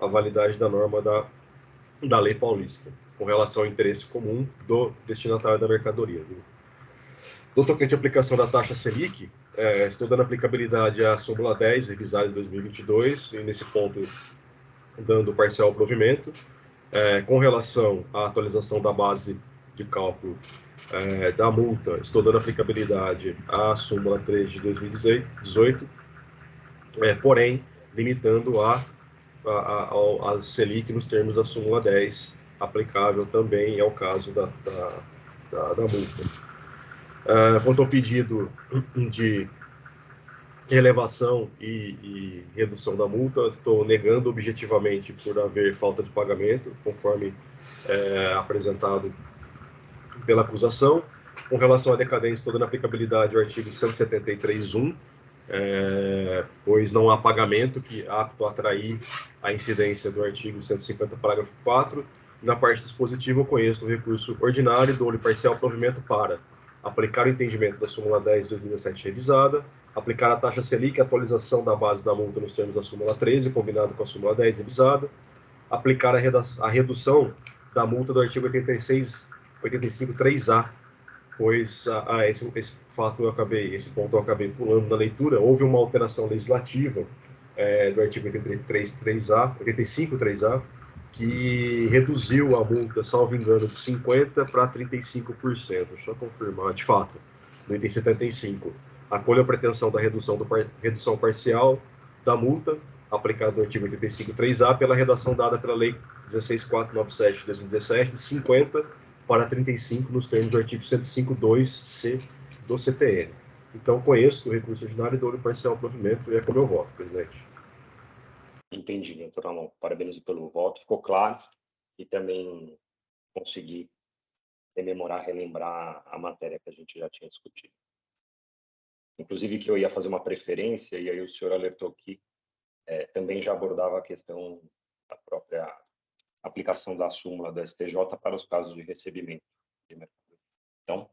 a validade da norma da lei paulista, com relação ao interesse comum do destinatário da mercadoria. No tocante à aplicação da taxa Selic, estou dando aplicabilidade à súmula 10, revisada em 2022, e nesse ponto dando parcial provimento, com relação à atualização da base de cálculo da multa, estou dando aplicabilidade à súmula 3 de 2018, porém, limitando a Selic nos termos da súmula 10, aplicável também ao caso da multa. Quanto ao pedido de elevação e redução da multa, estou negando objetivamente por haver falta de pagamento, conforme apresentado pela acusação. Com relação à decadência, estou dando aplicabilidade ao artigo 173.1, pois não há pagamento que apto a atrair a incidência do artigo 150, parágrafo 4. Na parte dispositiva, eu conheço o recurso ordinário, dou-lhe parcial provimento para aplicar o entendimento da súmula 10 de 2017 revisada, aplicar a taxa Selic, atualização da base da multa nos termos da súmula 13, combinado com a súmula 10 revisada, aplicar a redução da multa do artigo 85.3a, pois esse ponto eu acabei pulando na leitura. Houve uma alteração legislativa do artigo 85.3a, que reduziu a multa, salvo engano, de 50% para 35%. Deixa eu confirmar, de fato, no item 75. Acolho a pretensão da redução parcial da multa, aplicada no artigo 85.3a, pela redação dada pela Lei 16.497 de 2017, de 50% para 35% nos termos do artigo 105.2c do CTN. Então, conheço o recurso ordinário e dou-lhe parcial provimento, e é como eu voto, presidente. Entendi, doutor Ramon. Parabéns pelo voto, ficou claro, e também consegui relembrar a matéria que a gente já tinha discutido. Inclusive que eu ia fazer uma preferência, e aí o senhor alertou que também já abordava a questão da própria aplicação da súmula do STJ para os casos de recebimento de mercadoria. Então, o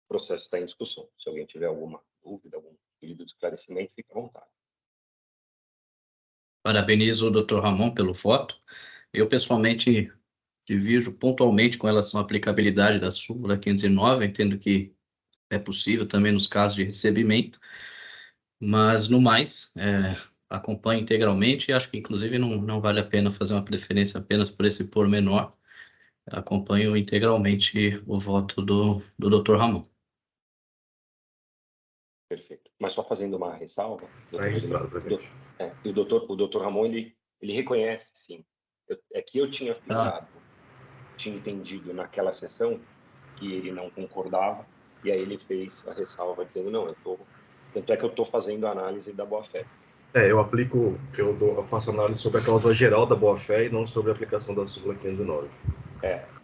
processo está em discussão. Se alguém tiver alguma dúvida, algum pedido de esclarecimento, fique à vontade. Parabenizo o Dr. Ramon pelo voto. Eu, pessoalmente, divirjo pontualmente com relação à aplicabilidade da súmula 509, entendo que é possível também nos casos de recebimento, mas, no mais, acompanho integralmente e acho que, inclusive, não vale a pena fazer uma preferência apenas por esse pormenor. Acompanho integralmente o voto do Dr. Ramon. Perfeito. Mas só fazendo uma ressalva... Está registrado, presidente. O doutor Ramon, ele reconhece, sim. É que eu tinha tinha entendido naquela sessão que ele não concordava, e aí ele fez a ressalva dizendo, não, tanto é que eu estou fazendo a análise da boa-fé. Eu faço análise sobre a cláusula geral da boa-fé e não sobre a aplicação da súmula 509.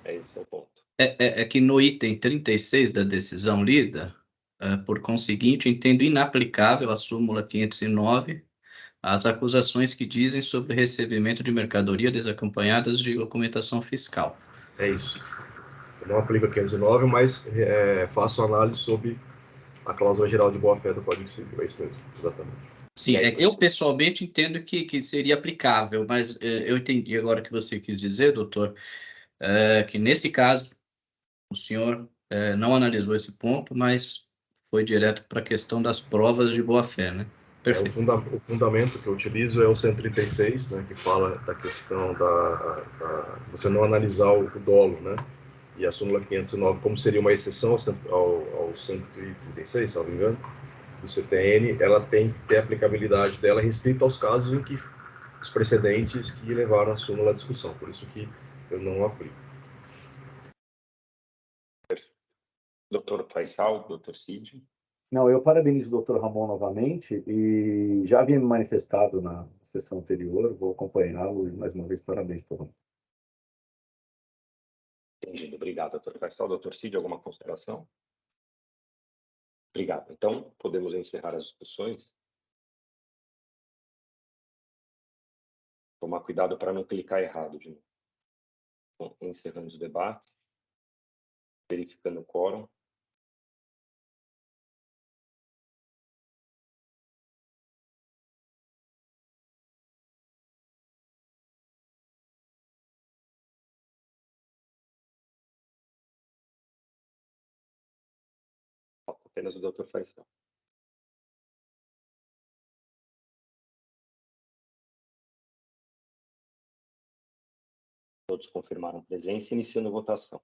Esse é o ponto. É que no item 36 da decisão lida, por conseguinte, entendo inaplicável a súmula 509 as acusações que dizem sobre recebimento de mercadoria desacompanhadas de documentação fiscal. É isso. Eu não aplico a 509, mas faço análise sobre a cláusula geral de boa-fé do Código Civil. É isso mesmo, exatamente. Sim, aí, eu pessoalmente entendo que seria aplicável, mas eu entendi agora o que você quis dizer, doutor, que nesse caso o senhor não analisou esse ponto, mas foi direto para a questão das provas de boa-fé, né? Perfeito. O fundamento que eu utilizo é o 136, né, que fala da questão você não analisar o dolo, né? E a súmula 509, como seria uma exceção ao 136, se não me engano, do CTN, ela tem que ter a aplicabilidade dela restrita aos casos em que os precedentes que levaram a súmula à discussão. Por isso que eu não aplico. Doutor Faisal, doutor Cid. Não, eu parabenizo o doutor Ramon novamente e já havia me manifestado na sessão anterior, vou acompanhá-lo e mais uma vez parabéns, doutor Ramon. Entendido. Obrigado, doutor Faisal. Doutor Cid, alguma consideração? Obrigado. Então, podemos encerrar as discussões. Tomar cuidado para não clicar errado de novo. Bom, encerrando os debates. Verificando o quórum. Falta apenas o doutor Faisal. Todos confirmaram presença, iniciando a votação.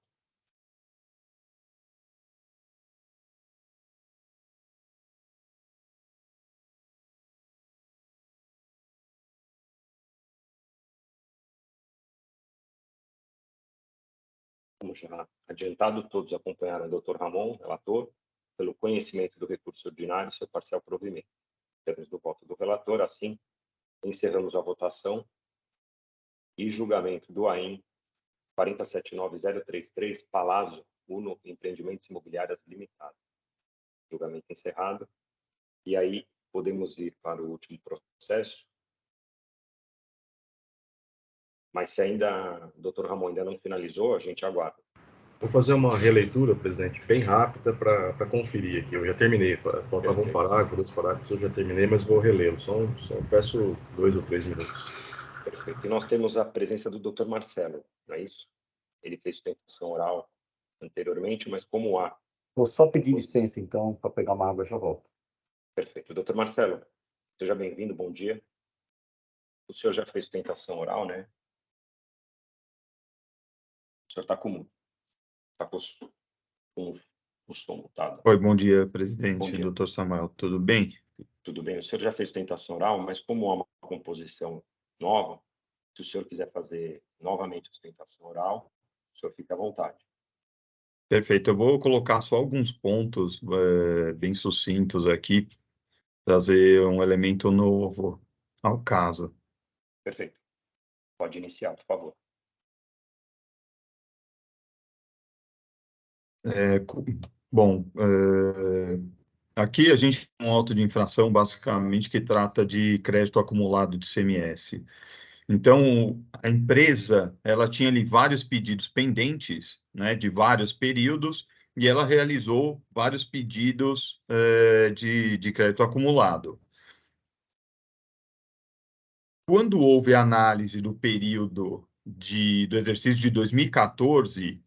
Como já adiantado, todos acompanharam o doutor Ramon, relator, pelo conhecimento do recurso ordinário e seu parcial provimento. Em termos do voto do relator, assim, encerramos a votação e julgamento do AIM 479.033, Palazzo Uno Empreendimentos Imobiliários Limitada. Julgamento encerrado. E aí podemos ir para o último processo. Mas se ainda o doutor Ramon ainda não finalizou, a gente aguarda. Vou fazer uma releitura, presidente, bem rápida para conferir aqui. Eu já terminei, faltava um parágrafo, 2 parágrafos, eu já terminei, mas vou relê-lo. Só peço 2 ou 3 minutos. Perfeito. E nós temos a presença do doutor Marcelo, não é isso? Ele fez sustentação oral anteriormente, mas como há... Vou só pedir licença, então, para pegar uma água e já volto. Perfeito. Doutor Marcelo, seja bem-vindo, bom dia. O senhor já fez sustentação oral, né? O senhor está com o som mutado. Oi, bom dia, presidente, Bom dia. doutor Samuel, tudo bem? Tudo bem. O senhor já fez sustentação oral, mas como há uma composição nova, se o senhor quiser fazer novamente a sustentação oral, o senhor fica à vontade. Perfeito, eu vou colocar só alguns pontos bem sucintos aqui, trazer um elemento novo ao caso. Perfeito. Pode iniciar, por favor. Bom, aqui a gente tem um auto de infração, basicamente, que trata de crédito acumulado de CMS. Então, a empresa, ela tinha ali vários pedidos pendentes, né, de vários períodos, e ela realizou vários pedidos de crédito acumulado. Quando houve a análise do período do exercício de 2014,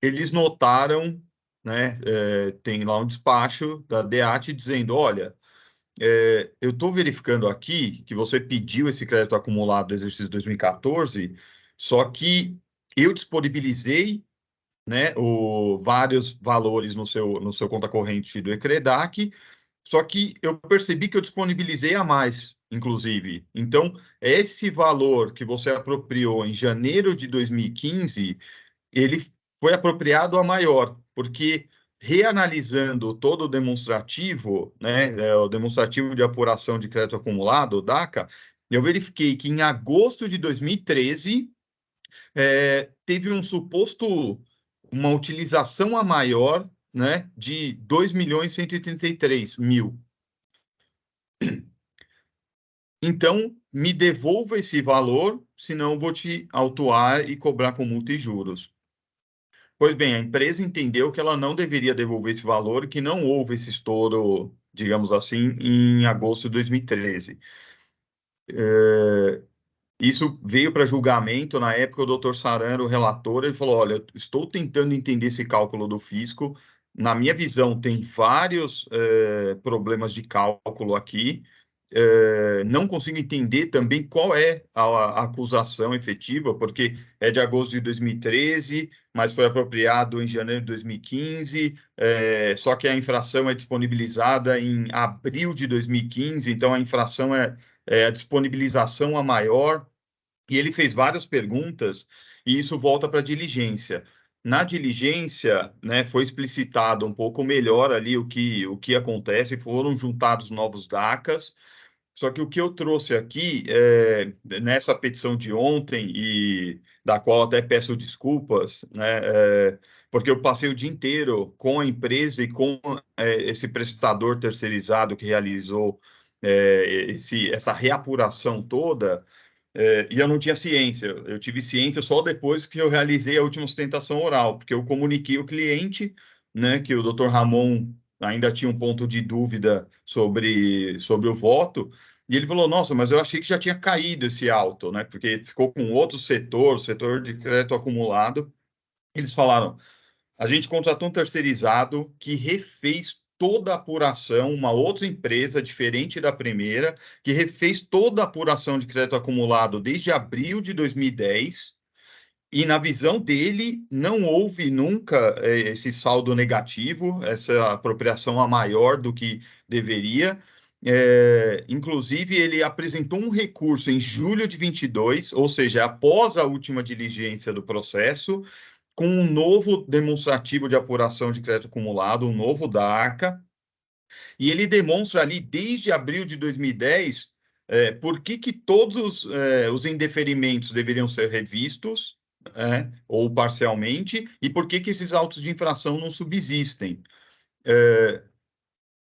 eles notaram, né, tem lá um despacho da DEAT dizendo, olha, eu estou verificando aqui que você pediu esse crédito acumulado do exercício 2014, só que eu disponibilizei, né, vários valores no seu conta corrente do Ecredac, só que eu percebi que eu disponibilizei a mais, inclusive. Então, esse valor que você apropriou em janeiro de 2015, ele foi apropriado a maior, porque reanalisando todo o demonstrativo, né, o demonstrativo de apuração de crédito acumulado, o DACA, eu verifiquei que em agosto de 2013 teve um suposto, uma utilização a maior, né, de 2.133.000. Então, me devolva esse valor, senão eu vou te autuar e cobrar com multa e juros. Pois bem, a empresa entendeu que ela não deveria devolver esse valor, que não houve esse estouro digamos assim, em agosto de 2013. Isso veio para julgamento, na época o doutor Sarano, o relator, ele falou, olha, estou tentando entender esse cálculo do fisco, na minha visão tem vários problemas de cálculo aqui, não consigo entender também qual é a acusação efetiva, porque é de agosto de 2013, mas foi apropriado em janeiro de 2015, só que a infração é disponibilizada em abril de 2015, então a infração é a disponibilização a maior, e ele fez várias perguntas, e isso volta para a diligência. Na diligência, né, foi explicitado um pouco melhor ali o que acontece, foram juntados novos DACAs, só que o que eu trouxe aqui, nessa petição de ontem, e da qual até peço desculpas, né, porque eu passei o dia inteiro com a empresa e com esse prestador terceirizado que realizou essa reapuração toda, e eu não tinha ciência. Eu tive ciência só depois que eu realizei a última sustentação oral, porque eu comuniquei ao cliente, né, que o Dr. Ramon ainda tinha um ponto de dúvida sobre o voto, e ele falou, nossa, mas eu achei que já tinha caído esse auto, né, porque ficou com outro setor de crédito acumulado. Eles falaram, a gente contratou um terceirizado que refez toda a apuração, uma outra empresa diferente da primeira, que refez toda a apuração de crédito acumulado desde abril de 2010, e na visão dele não houve nunca esse saldo negativo, essa apropriação a maior do que deveria. Inclusive, ele apresentou um recurso em julho de 22, ou seja, após a última diligência do processo, com um novo demonstrativo de apuração de crédito acumulado, um novo DACA, e ele demonstra ali, desde abril de 2010, por que todos os indeferimentos deveriam ser revistos, ou parcialmente, e por que esses autos de infração não subsistem.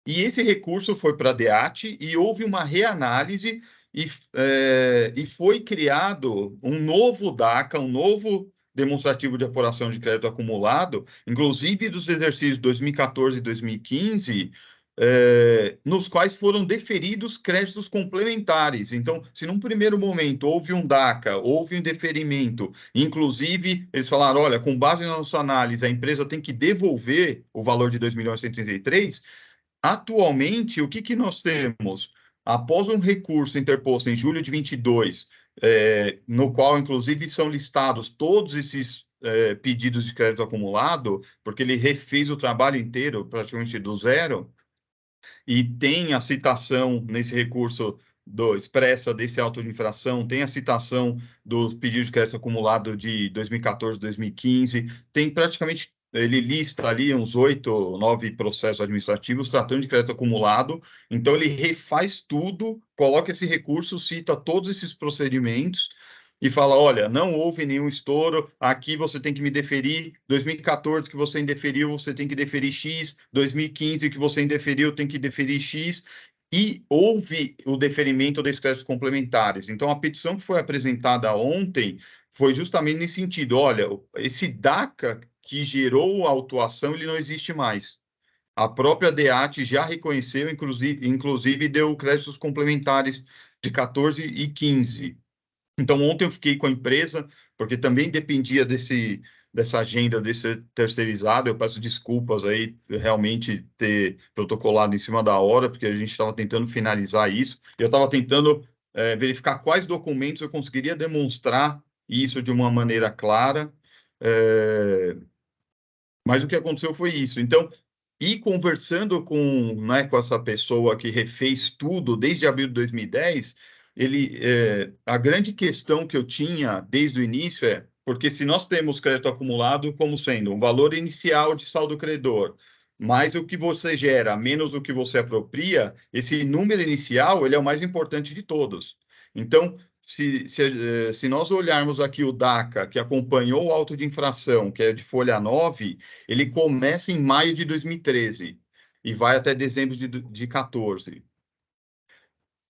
E esse recurso foi para a DEAT e houve uma reanálise e foi criado um novo DACA, um novo demonstrativo de apuração de crédito acumulado, inclusive dos exercícios 2014 e 2015, nos quais foram deferidos créditos complementares. Então, se num primeiro momento houve um DACA, houve um deferimento, inclusive eles falaram, olha, com base na nossa análise, a empresa tem que devolver o valor de 2.133.000, atualmente, o que nós temos? Após um recurso interposto em julho de 22, no qual, inclusive, são listados todos esses pedidos de crédito acumulado, porque ele refez o trabalho inteiro, praticamente do zero, e tem a citação nesse recurso expressa desse auto de infração, tem a citação dos pedidos de crédito acumulado de 2014, 2015, tem praticamente, ele lista ali uns 8, 9 processos administrativos tratando de crédito acumulado, então ele refaz tudo, coloca esse recurso, cita todos esses procedimentos, e fala, olha, não houve nenhum estouro, aqui você tem que me deferir, 2014 que você indeferiu, você tem que deferir X, 2015 que você indeferiu, tem que deferir X, e houve o deferimento desses créditos complementares. Então, a petição que foi apresentada ontem foi justamente nesse sentido, olha, esse DACA que gerou a autuação, ele não existe mais. A própria DEAT já reconheceu, inclusive deu créditos complementares de 14 e 15. Então, ontem eu fiquei com a empresa, porque também dependia dessa agenda desse terceirizado. Eu peço desculpas aí, realmente ter protocolado em cima da hora, porque a gente estava tentando finalizar isso. Eu estava tentando verificar quais documentos eu conseguiria demonstrar isso de uma maneira clara. Mas o que aconteceu foi isso. Então, e conversando com essa pessoa que refez tudo desde abril de 2010, a grande questão que eu tinha desde o início porque se nós temos crédito acumulado como sendo um valor inicial de saldo credor, mais o que você gera, menos o que você apropria, esse número inicial, ele é o mais importante de todos. Então, se nós olharmos aqui o DACA, que acompanhou o auto de infração, que é de folha 9, ele começa em maio de 2013 e vai até dezembro de 14.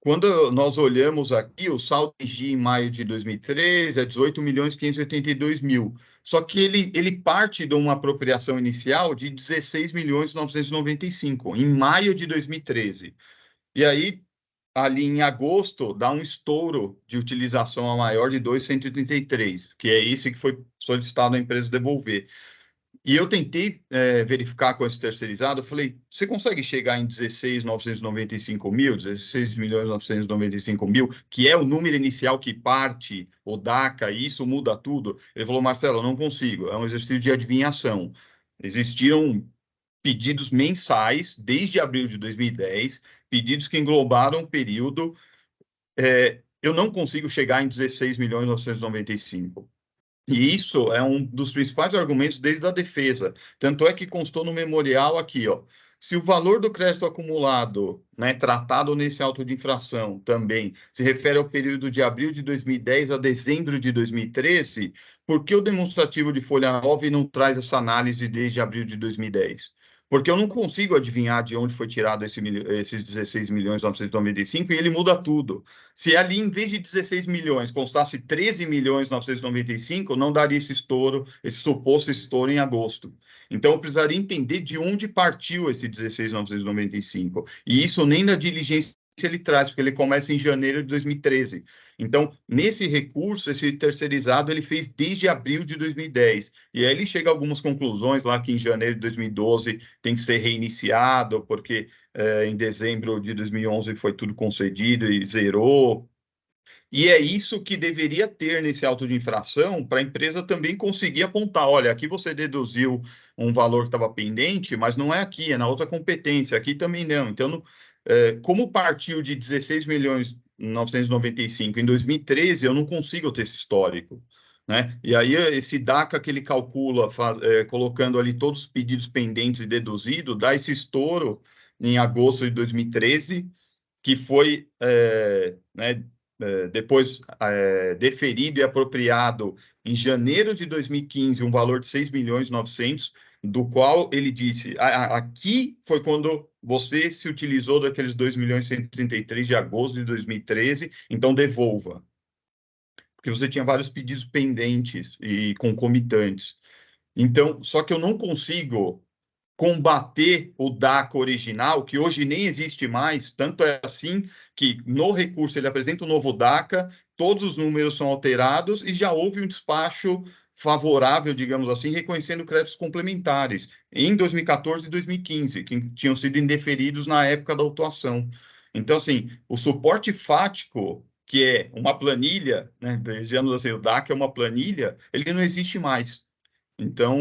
quando nós olhamos aqui, o saldo em maio de 2013 é 18.582.000. Só que ele parte de uma apropriação inicial de 16.995, em maio de 2013. E aí, ali em agosto, dá um estouro de utilização a maior de 2.133, que é esse que foi solicitado à empresa devolver. E eu tentei verificar com esse terceirizado, eu falei, você consegue chegar em 16.995.000, 16.995.000, que é o número inicial que parte o DACA, e isso muda tudo? Ele falou, Marcelo, eu não consigo, é um exercício de adivinhação. Existiram pedidos mensais, desde abril de 2010, pedidos que englobaram um período, eu não consigo chegar em 16.995.000. E isso é um dos principais argumentos desde a defesa. Tanto é que constou no memorial aqui, ó. Se o valor do crédito acumulado, né, tratado nesse auto de infração também se refere ao período de abril de 2010 a dezembro de 2013, por que o demonstrativo de folha 9 não traz essa análise desde abril de 2010? Porque eu não consigo adivinhar de onde foi tirado esses 16.995 e ele muda tudo. Se ali, em vez de 16 milhões, constasse 13.995, não daria esse estouro, esse suposto estouro em agosto. Então, eu precisaria entender de onde partiu esse 16.995. E isso nem na diligência ele traz, porque ele começa em janeiro de 2013. Então, nesse recurso, esse terceirizado, ele fez desde abril de 2010. E aí ele chega a algumas conclusões lá que em janeiro de 2012 tem que ser reiniciado, porque em dezembro de 2011 foi tudo concedido e zerou. E é isso que deveria ter nesse auto de infração para a empresa também conseguir apontar, olha, aqui você deduziu um valor que estava pendente, mas não é aqui, é na outra competência, aqui também não. Então, como partiu de 16.995.000 em 2013, eu não consigo ter esse histórico. Né? E aí esse DACA que ele calcula, colocando ali todos os pedidos pendentes e deduzido, dá esse estouro em agosto de 2013, que foi né, depois deferido e apropriado em janeiro de 2015 um valor de 6.900.000, do qual ele disse, aqui foi quando você se utilizou daqueles 2.133.000 de agosto de 2013, então devolva. Porque você tinha vários pedidos pendentes e concomitantes. Então, só que eu não consigo combater o DACA original, que hoje nem existe mais, tanto é assim que no recurso ele apresenta um novo DACA, todos os números são alterados e já houve um despacho favorável, digamos assim, reconhecendo créditos complementares em 2014 e 2015, que tinham sido indeferidos na época da autuação. Então, assim, o suporte fático, que é uma planilha, né, digamos assim, o DACA é uma planilha, ele não existe mais. Então,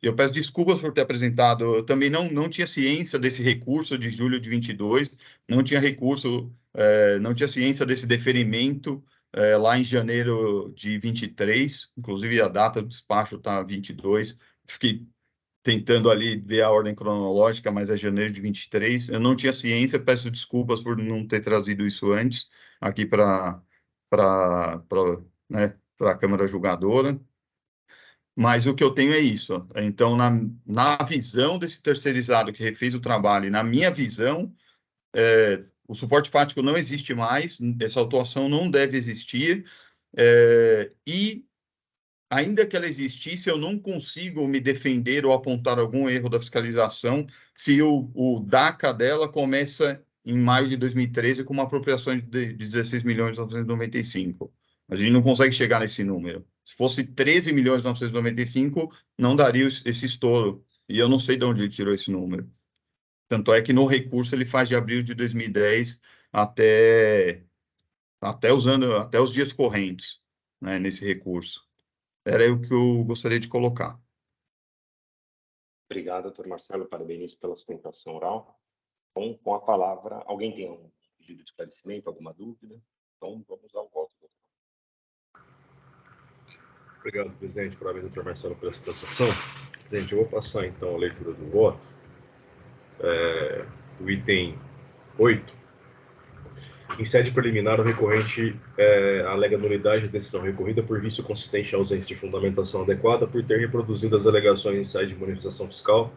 eu peço desculpas por ter apresentado, eu também não tinha ciência desse recurso de julho de 22, não tinha recurso, não tinha ciência desse deferimento lá em janeiro de 23, inclusive a data do despacho está 22, fiquei tentando ali ver a ordem cronológica, mas é janeiro de 23, eu não tinha ciência, peço desculpas por não ter trazido isso antes aqui para né, a Câmara Julgadora. Mas o que eu tenho é isso. Então, na visão desse terceirizado que refez o trabalho, e na minha visão, o suporte fático não existe mais, essa autuação não deve existir, e ainda que ela existisse, eu não consigo me defender ou apontar algum erro da fiscalização se o DACA dela começa em maio de 2013 com uma apropriação de 16.995.000. A gente não consegue chegar nesse número. Se fosse 13.995.000, não daria esse estouro. E eu não sei de onde ele tirou esse número. Tanto é que no recurso ele faz de abril de 2010 até os dias correntes, né, nesse recurso. Era o que eu gostaria de colocar. Obrigado, doutor Marcelo. Parabéns pela sustentação oral. Então, com a palavra, alguém tem um pedido de esclarecimento, alguma dúvida? Então, vamos ao voto. Obrigado, presidente. Parabéns, doutor Marcelo, pela sustentação. Presidente, eu vou passar, então, a leitura do voto. O item 8. Em sede preliminar, o recorrente alega nulidade da decisão recorrida por vício consistente em ausência de fundamentação adequada por ter reproduzido as alegações em sede de manifestação fiscal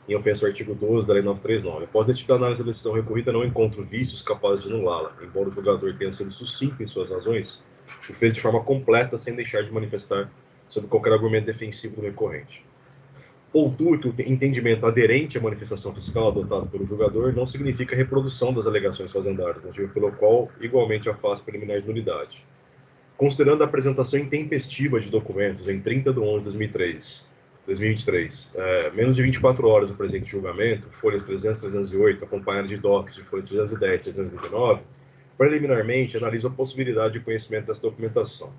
em ofensa ao artigo 12 da Lei 939. Após detida a análise da decisão recorrida, não encontro vícios capazes de anulá-la, embora o julgador tenha sido sucinto em suas razões, o fez de forma completa, sem deixar de manifestar sobre qualquer argumento defensivo do recorrente. Contudo, o entendimento aderente à manifestação fiscal adotado pelo julgador não significa reprodução das alegações fazendárias, motivo pelo qual igualmente afasta preliminar de nulidade. Considerando a apresentação intempestiva de documentos em 30 de 11 de 2023, menos de 24 horas do presente julgamento, folhas 300 e 308, acompanhada de docs de folhas 310 e 329, preliminarmente analiso a possibilidade de conhecimento dessa documentação.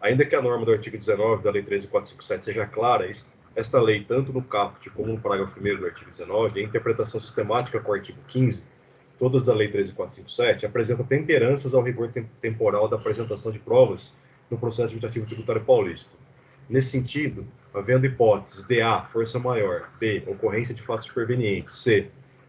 Ainda que a norma do artigo 19 da Lei 13.457 seja clara, esta lei, tanto no caput como no parágrafo 1º do artigo 19, e a interpretação sistemática com o artigo 15, todas da Lei 13.457, apresenta temperanças ao rigor temporal da apresentação de provas no processo administrativo tributário paulista. Nesse sentido, havendo hipóteses de A, força maior, B, ocorrência de fatos supervenientes, C,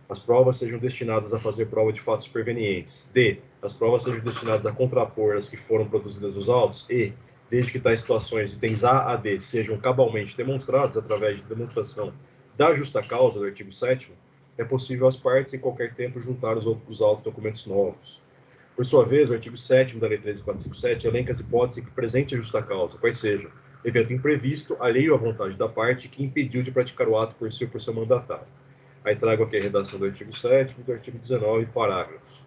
as provas sejam destinadas a fazer prova de fatos supervenientes, D, as provas sejam destinadas a contrapor as que foram produzidas nos autos, E, desde que tais situações, itens A a D, sejam cabalmente demonstrados através de demonstração da justa causa do artigo 7º, é possível às partes, em qualquer tempo, juntar os autos documentos novos. Por sua vez, o artigo 7º da Lei 13.457 elenca as hipóteses que presente a justa causa, quais sejam evento imprevisto, alheio à vontade da parte, que impediu de praticar o ato por si ou por seu mandatário. Aí trago aqui a redação do artigo 7º e do artigo 19, parágrafos.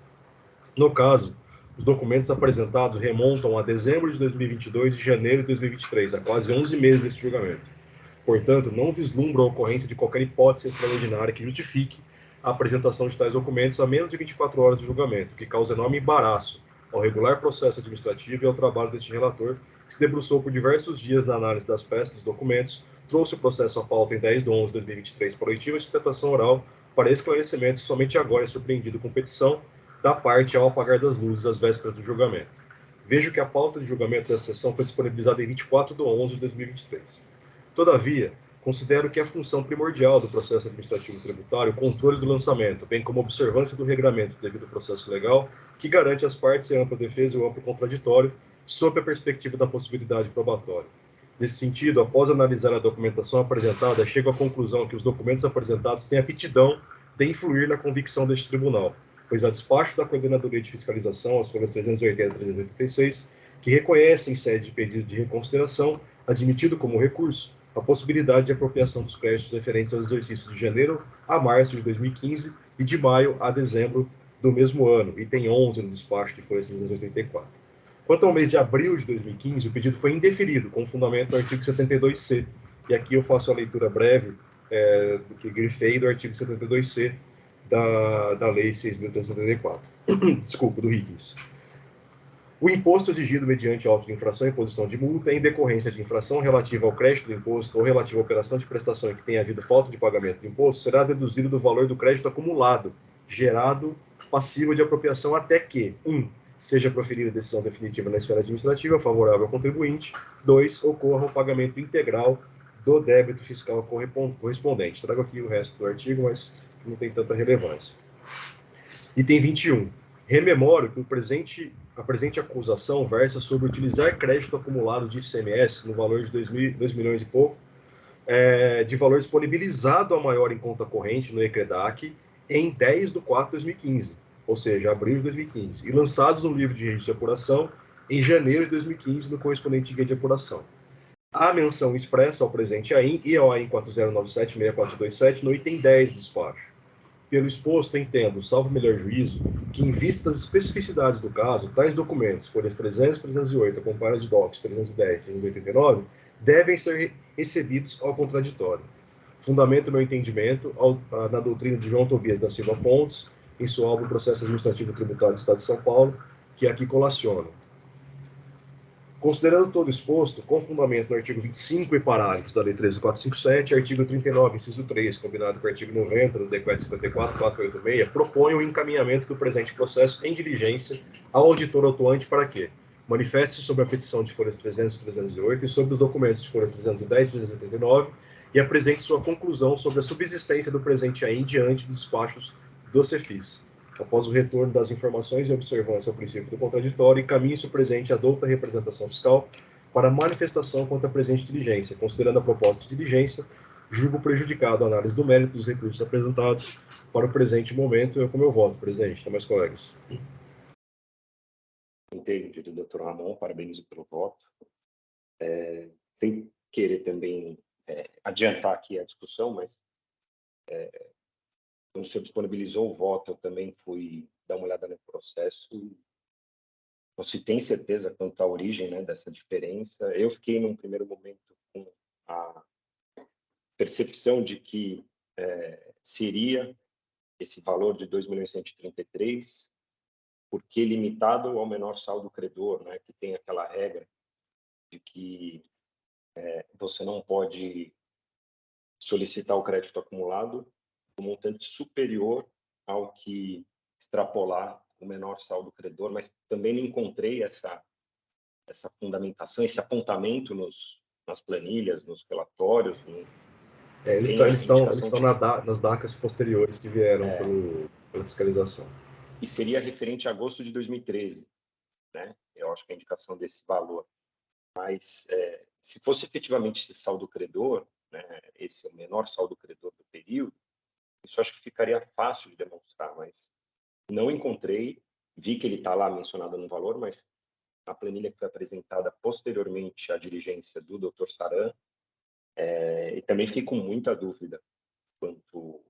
No caso, os documentos apresentados remontam a dezembro de 2022 e janeiro de 2023, a quase 11 meses deste julgamento. Portanto, não vislumbra a ocorrência de qualquer hipótese extraordinária que justifique a apresentação de tais documentos a menos de 24 horas do julgamento, que causa enorme embaraço ao regular processo administrativo e ao trabalho deste relator, que se debruçou por diversos dias na análise das peças dos documentos, trouxe o processo à pauta em 10 de 11 de 2023 por oitiva de sustentação oral para esclarecimento, somente agora é surpreendido com petição da parte ao apagar das luzes às vésperas do julgamento. Vejo que a pauta de julgamento dessa sessão foi disponibilizada em 24 de 11 de 2023. Todavia, considero que é a função primordial do processo administrativo tributário o controle do lançamento, bem como a observância do regramento devido ao processo legal, que garante às partes a ampla defesa e o amplo contraditório, sob a perspectiva da possibilidade probatória. Nesse sentido, após analisar a documentação apresentada, chego à conclusão que os documentos apresentados têm aptidão de influir na convicção deste tribunal, pois a despacho da Coordenadoria de Fiscalização, as folhas 380 e 386, que reconhece em sede de pedido de reconsideração, admitido como recurso, a possibilidade de apropriação dos créditos referentes aos exercícios de janeiro a março de 2015 e de maio a dezembro do mesmo ano, item 11 no despacho de folha 384. Quanto ao mês de abril de 2015, o pedido foi indeferido, com fundamento no artigo 72C, e aqui eu faço a leitura breve do que grifei do artigo 72C da Lei 6.374. Desculpa, do Higgins. O imposto exigido mediante auto de infração e imposição de multa em decorrência de infração relativa ao crédito do imposto ou relativa à operação de prestação em que tenha havido falta de pagamento do imposto será deduzido do valor do crédito acumulado, gerado passivo de apropriação até que 1. Seja proferida decisão definitiva na esfera administrativa favorável ao contribuinte, 2. Ocorra o pagamento integral do débito fiscal correspondente. Trago aqui o resto do artigo, mas não tem tanta relevância. Item 21. Rememoro que a presente acusação versa sobre utilizar crédito acumulado de ICMS no valor de 2 milhões e pouco, de valor disponibilizado a maior em conta corrente no ECREDAC em 10 de 4 de 2015, ou seja, abril de 2015, e lançados no livro de registro de apuração em janeiro de 2015 no correspondente guia de apuração. A menção expressa ao presente AIN e ao AIN 4097-6427 no item 10 do despacho. Pelo exposto, entendo, salvo melhor juízo, que em vista das especificidades do caso, tais documentos, folhas 300 e 308, acompanhadas de docs 310 e 389, devem ser recebidos ao contraditório. Fundamento meu entendimento na doutrina de João Tobias da Silva Pontes, em sua obra Processo Administrativo Tributário do Estado de São Paulo, que aqui colaciono. Considerando todo exposto, com fundamento no artigo 25 e parágrafos da Lei 13.457, artigo 39, inciso 3, combinado com o artigo 90 do Decreto 54.486, propõe o encaminhamento do presente processo em diligência ao auditor autuante para que manifeste sobre a petição de folhas 300 e 308 e sobre os documentos de folhas 310 e 389 e apresente sua conclusão sobre a subsistência do presente AIN diante dos despachos do CEFIS. Após o retorno das informações e observância ao princípio do contraditório, encaminhe-se o presente à douta representação fiscal para manifestação contra a presente diligência, considerando a proposta de diligência julgo prejudicado a análise do mérito dos recursos apresentados para o presente momento. Eu, como eu voto, presidente, demais colegas. Entendido, doutor Ramon, parabenizo pelo voto. Sem querer também adiantar aqui a discussão, mas quando o senhor disponibilizou o voto, eu também fui dar uma olhada no processo. Não se tem certeza quanto à origem, né, dessa diferença. Eu fiquei, num primeiro momento, com a percepção de que seria esse valor de 2.133.000, porque limitado ao menor saldo credor, né, que tem aquela regra de que você não pode solicitar o crédito acumulado com montante superior ao que extrapolar o menor saldo credor, mas também não encontrei essa fundamentação, esse apontamento nas planilhas, nos relatórios. Eles estão nas DACAs posteriores que vieram pela fiscalização. E seria referente a agosto de 2013, né? Eu acho que a indicação desse valor. Mas se fosse efetivamente esse saldo credor, né, esse é o menor saldo credor do período, isso acho que ficaria fácil de demonstrar, mas não encontrei. Vi que ele está lá mencionado no valor, mas a planilha que foi apresentada posteriormente à diligência do Dr. Saran, e também fiquei com muita dúvida quanto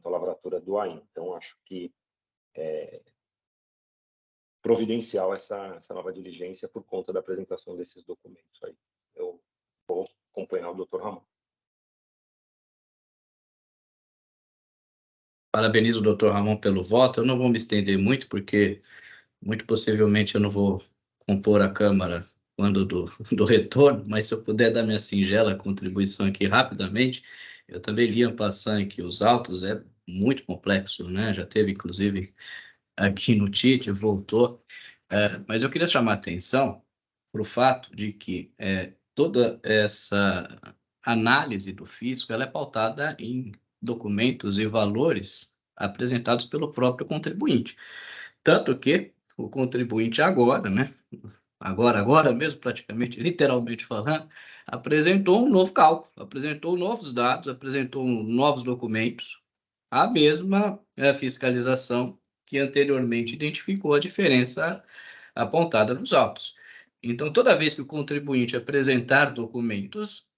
à lavratura do AIM. Então, acho que providencial essa nova diligência por conta da apresentação desses documentos aí. Eu vou acompanhar o Dr. Ramon. Parabenizo o Dr. Ramon pelo voto. Eu não vou me estender muito, porque muito possivelmente eu não vou compor a Câmara quando do retorno, mas se eu puder dar minha singela contribuição aqui rapidamente, eu também li en passant que os autos é muito complexo, né? Já teve, inclusive, aqui no TIT, voltou. Mas eu queria chamar a atenção para o fato de que toda essa análise do fisco ela é pautada em documentos e valores apresentados pelo próprio contribuinte. Tanto que o contribuinte agora, né, agora mesmo, praticamente, literalmente falando, apresentou um novo cálculo, apresentou novos dados, apresentou novos documentos, a mesma fiscalização que anteriormente identificou a diferença apontada nos autos. Então, toda vez que o contribuinte apresentar documentos,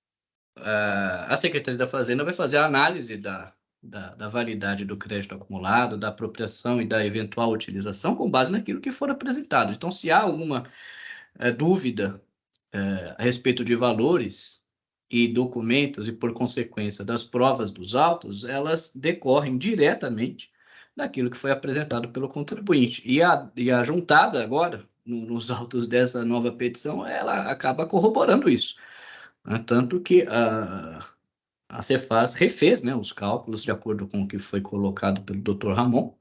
a Secretaria da Fazenda vai fazer a análise da validade do crédito acumulado, da apropriação e da eventual utilização com base naquilo que for apresentado. Então, se há alguma dúvida a respeito de valores e documentos e, por consequência, das provas dos autos, elas decorrem diretamente daquilo que foi apresentado pelo contribuinte. E a juntada agora, nos autos dessa nova petição, ela acaba corroborando isso. Tanto que a Cefaz refez, né, os cálculos de acordo com o que foi colocado pelo Dr. Ramon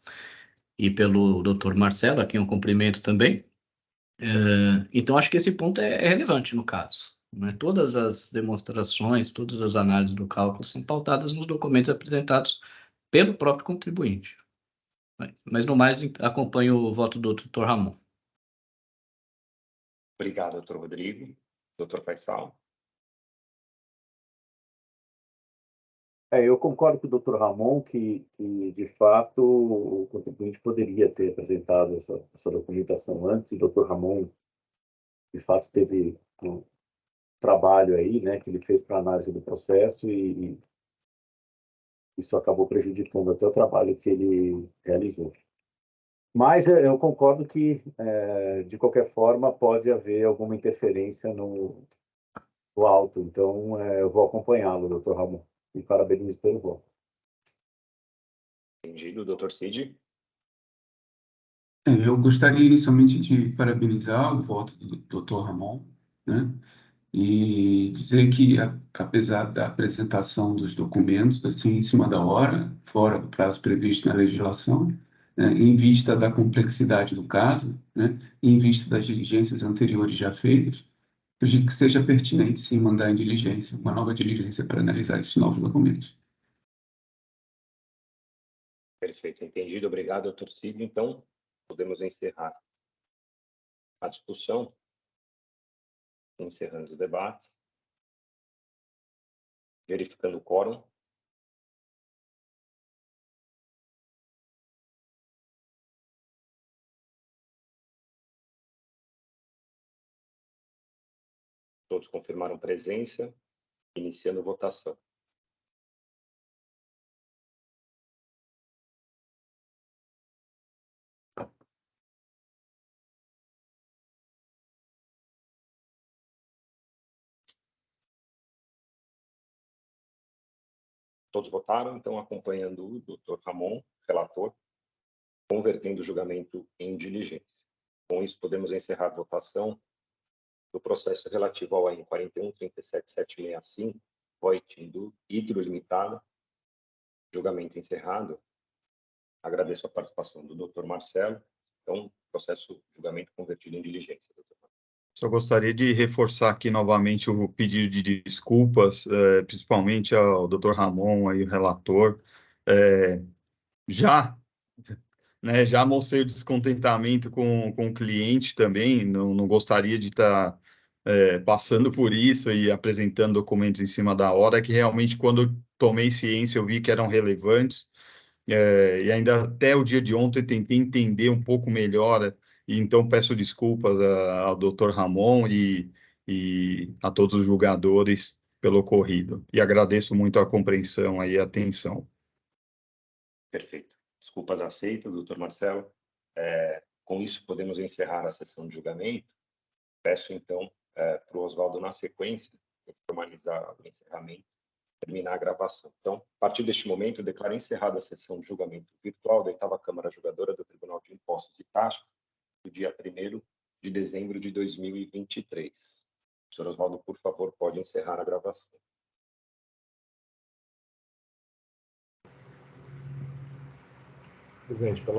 e pelo Dr. Marcelo, a quem eu cumprimento também. Então, acho que esse ponto é relevante no caso, né? Todas as demonstrações, todas as análises do cálculo são pautadas nos documentos apresentados pelo próprio contribuinte. Mas, no mais, acompanho o voto do Dr. Ramon. Obrigado, doutor Rodrigo. Doutor Faisal. Eu concordo com o Dr. Ramon que, de fato, o contribuinte poderia ter apresentado essa documentação antes. O Dr. Ramon, de fato, teve um trabalho aí, né, que ele fez para análise do processo e isso acabou prejudicando até o trabalho que ele realizou. Mas eu concordo que, de qualquer forma, pode haver alguma interferência no auto. Então, eu vou acompanhá-lo, doutor Ramon, e parabenizo pelo voto. Entendido, doutor Cid. Eu gostaria inicialmente de parabenizar o voto do Dr. Ramon, né? E dizer que, apesar da apresentação dos documentos, assim, em cima da hora, fora do prazo previsto na legislação, né, em vista da complexidade do caso, né, e em vista das diligências anteriores já feitas, acredito que seja pertinente, sim, mandar em diligência, uma nova diligência para analisar esses novos documentos. Perfeito, entendido. Obrigado, doutor Cid. Então, podemos encerrar a discussão, encerrando os debates. Verificando o quórum. Todos confirmaram presença. Iniciando votação. Todos votaram, então acompanhando o Dr. Ramon, relator, convertendo o julgamento em diligência. Com isso, podemos encerrar a votação do processo relativo ao AN 41.37765, Voitin do Hidro Limitada. Julgamento encerrado. Agradeço a participação do Dr. Marcelo. Então, processo julgamento convertido em diligência, doutor. Só gostaria de reforçar aqui novamente o pedido de desculpas, principalmente ao Dr. Ramon, aí, o relator. Já mostrei o descontentamento com o cliente também, não gostaria de estar passando por isso e apresentando documentos em cima da hora, que realmente, quando eu tomei ciência, eu vi que eram relevantes, e ainda até o dia de ontem eu tentei entender um pouco melhor, e então peço desculpas ao Dr. Ramon e a todos os julgadores pelo ocorrido, e agradeço muito a compreensão e a atenção. Perfeito. Desculpas aceitas, doutor Marcelo. Com isso, podemos encerrar a sessão de julgamento. Peço, então, para o Oswaldo, na sequência, formalizar o encerramento, terminar a gravação. Então, a partir deste momento, eu declaro encerrada a sessão de julgamento virtual da 8ª Câmara Julgadora do Tribunal de Impostos e Taxas, do dia 1º de dezembro de 2023. O senhor Oswaldo, por favor, pode encerrar a gravação. Presidente, pela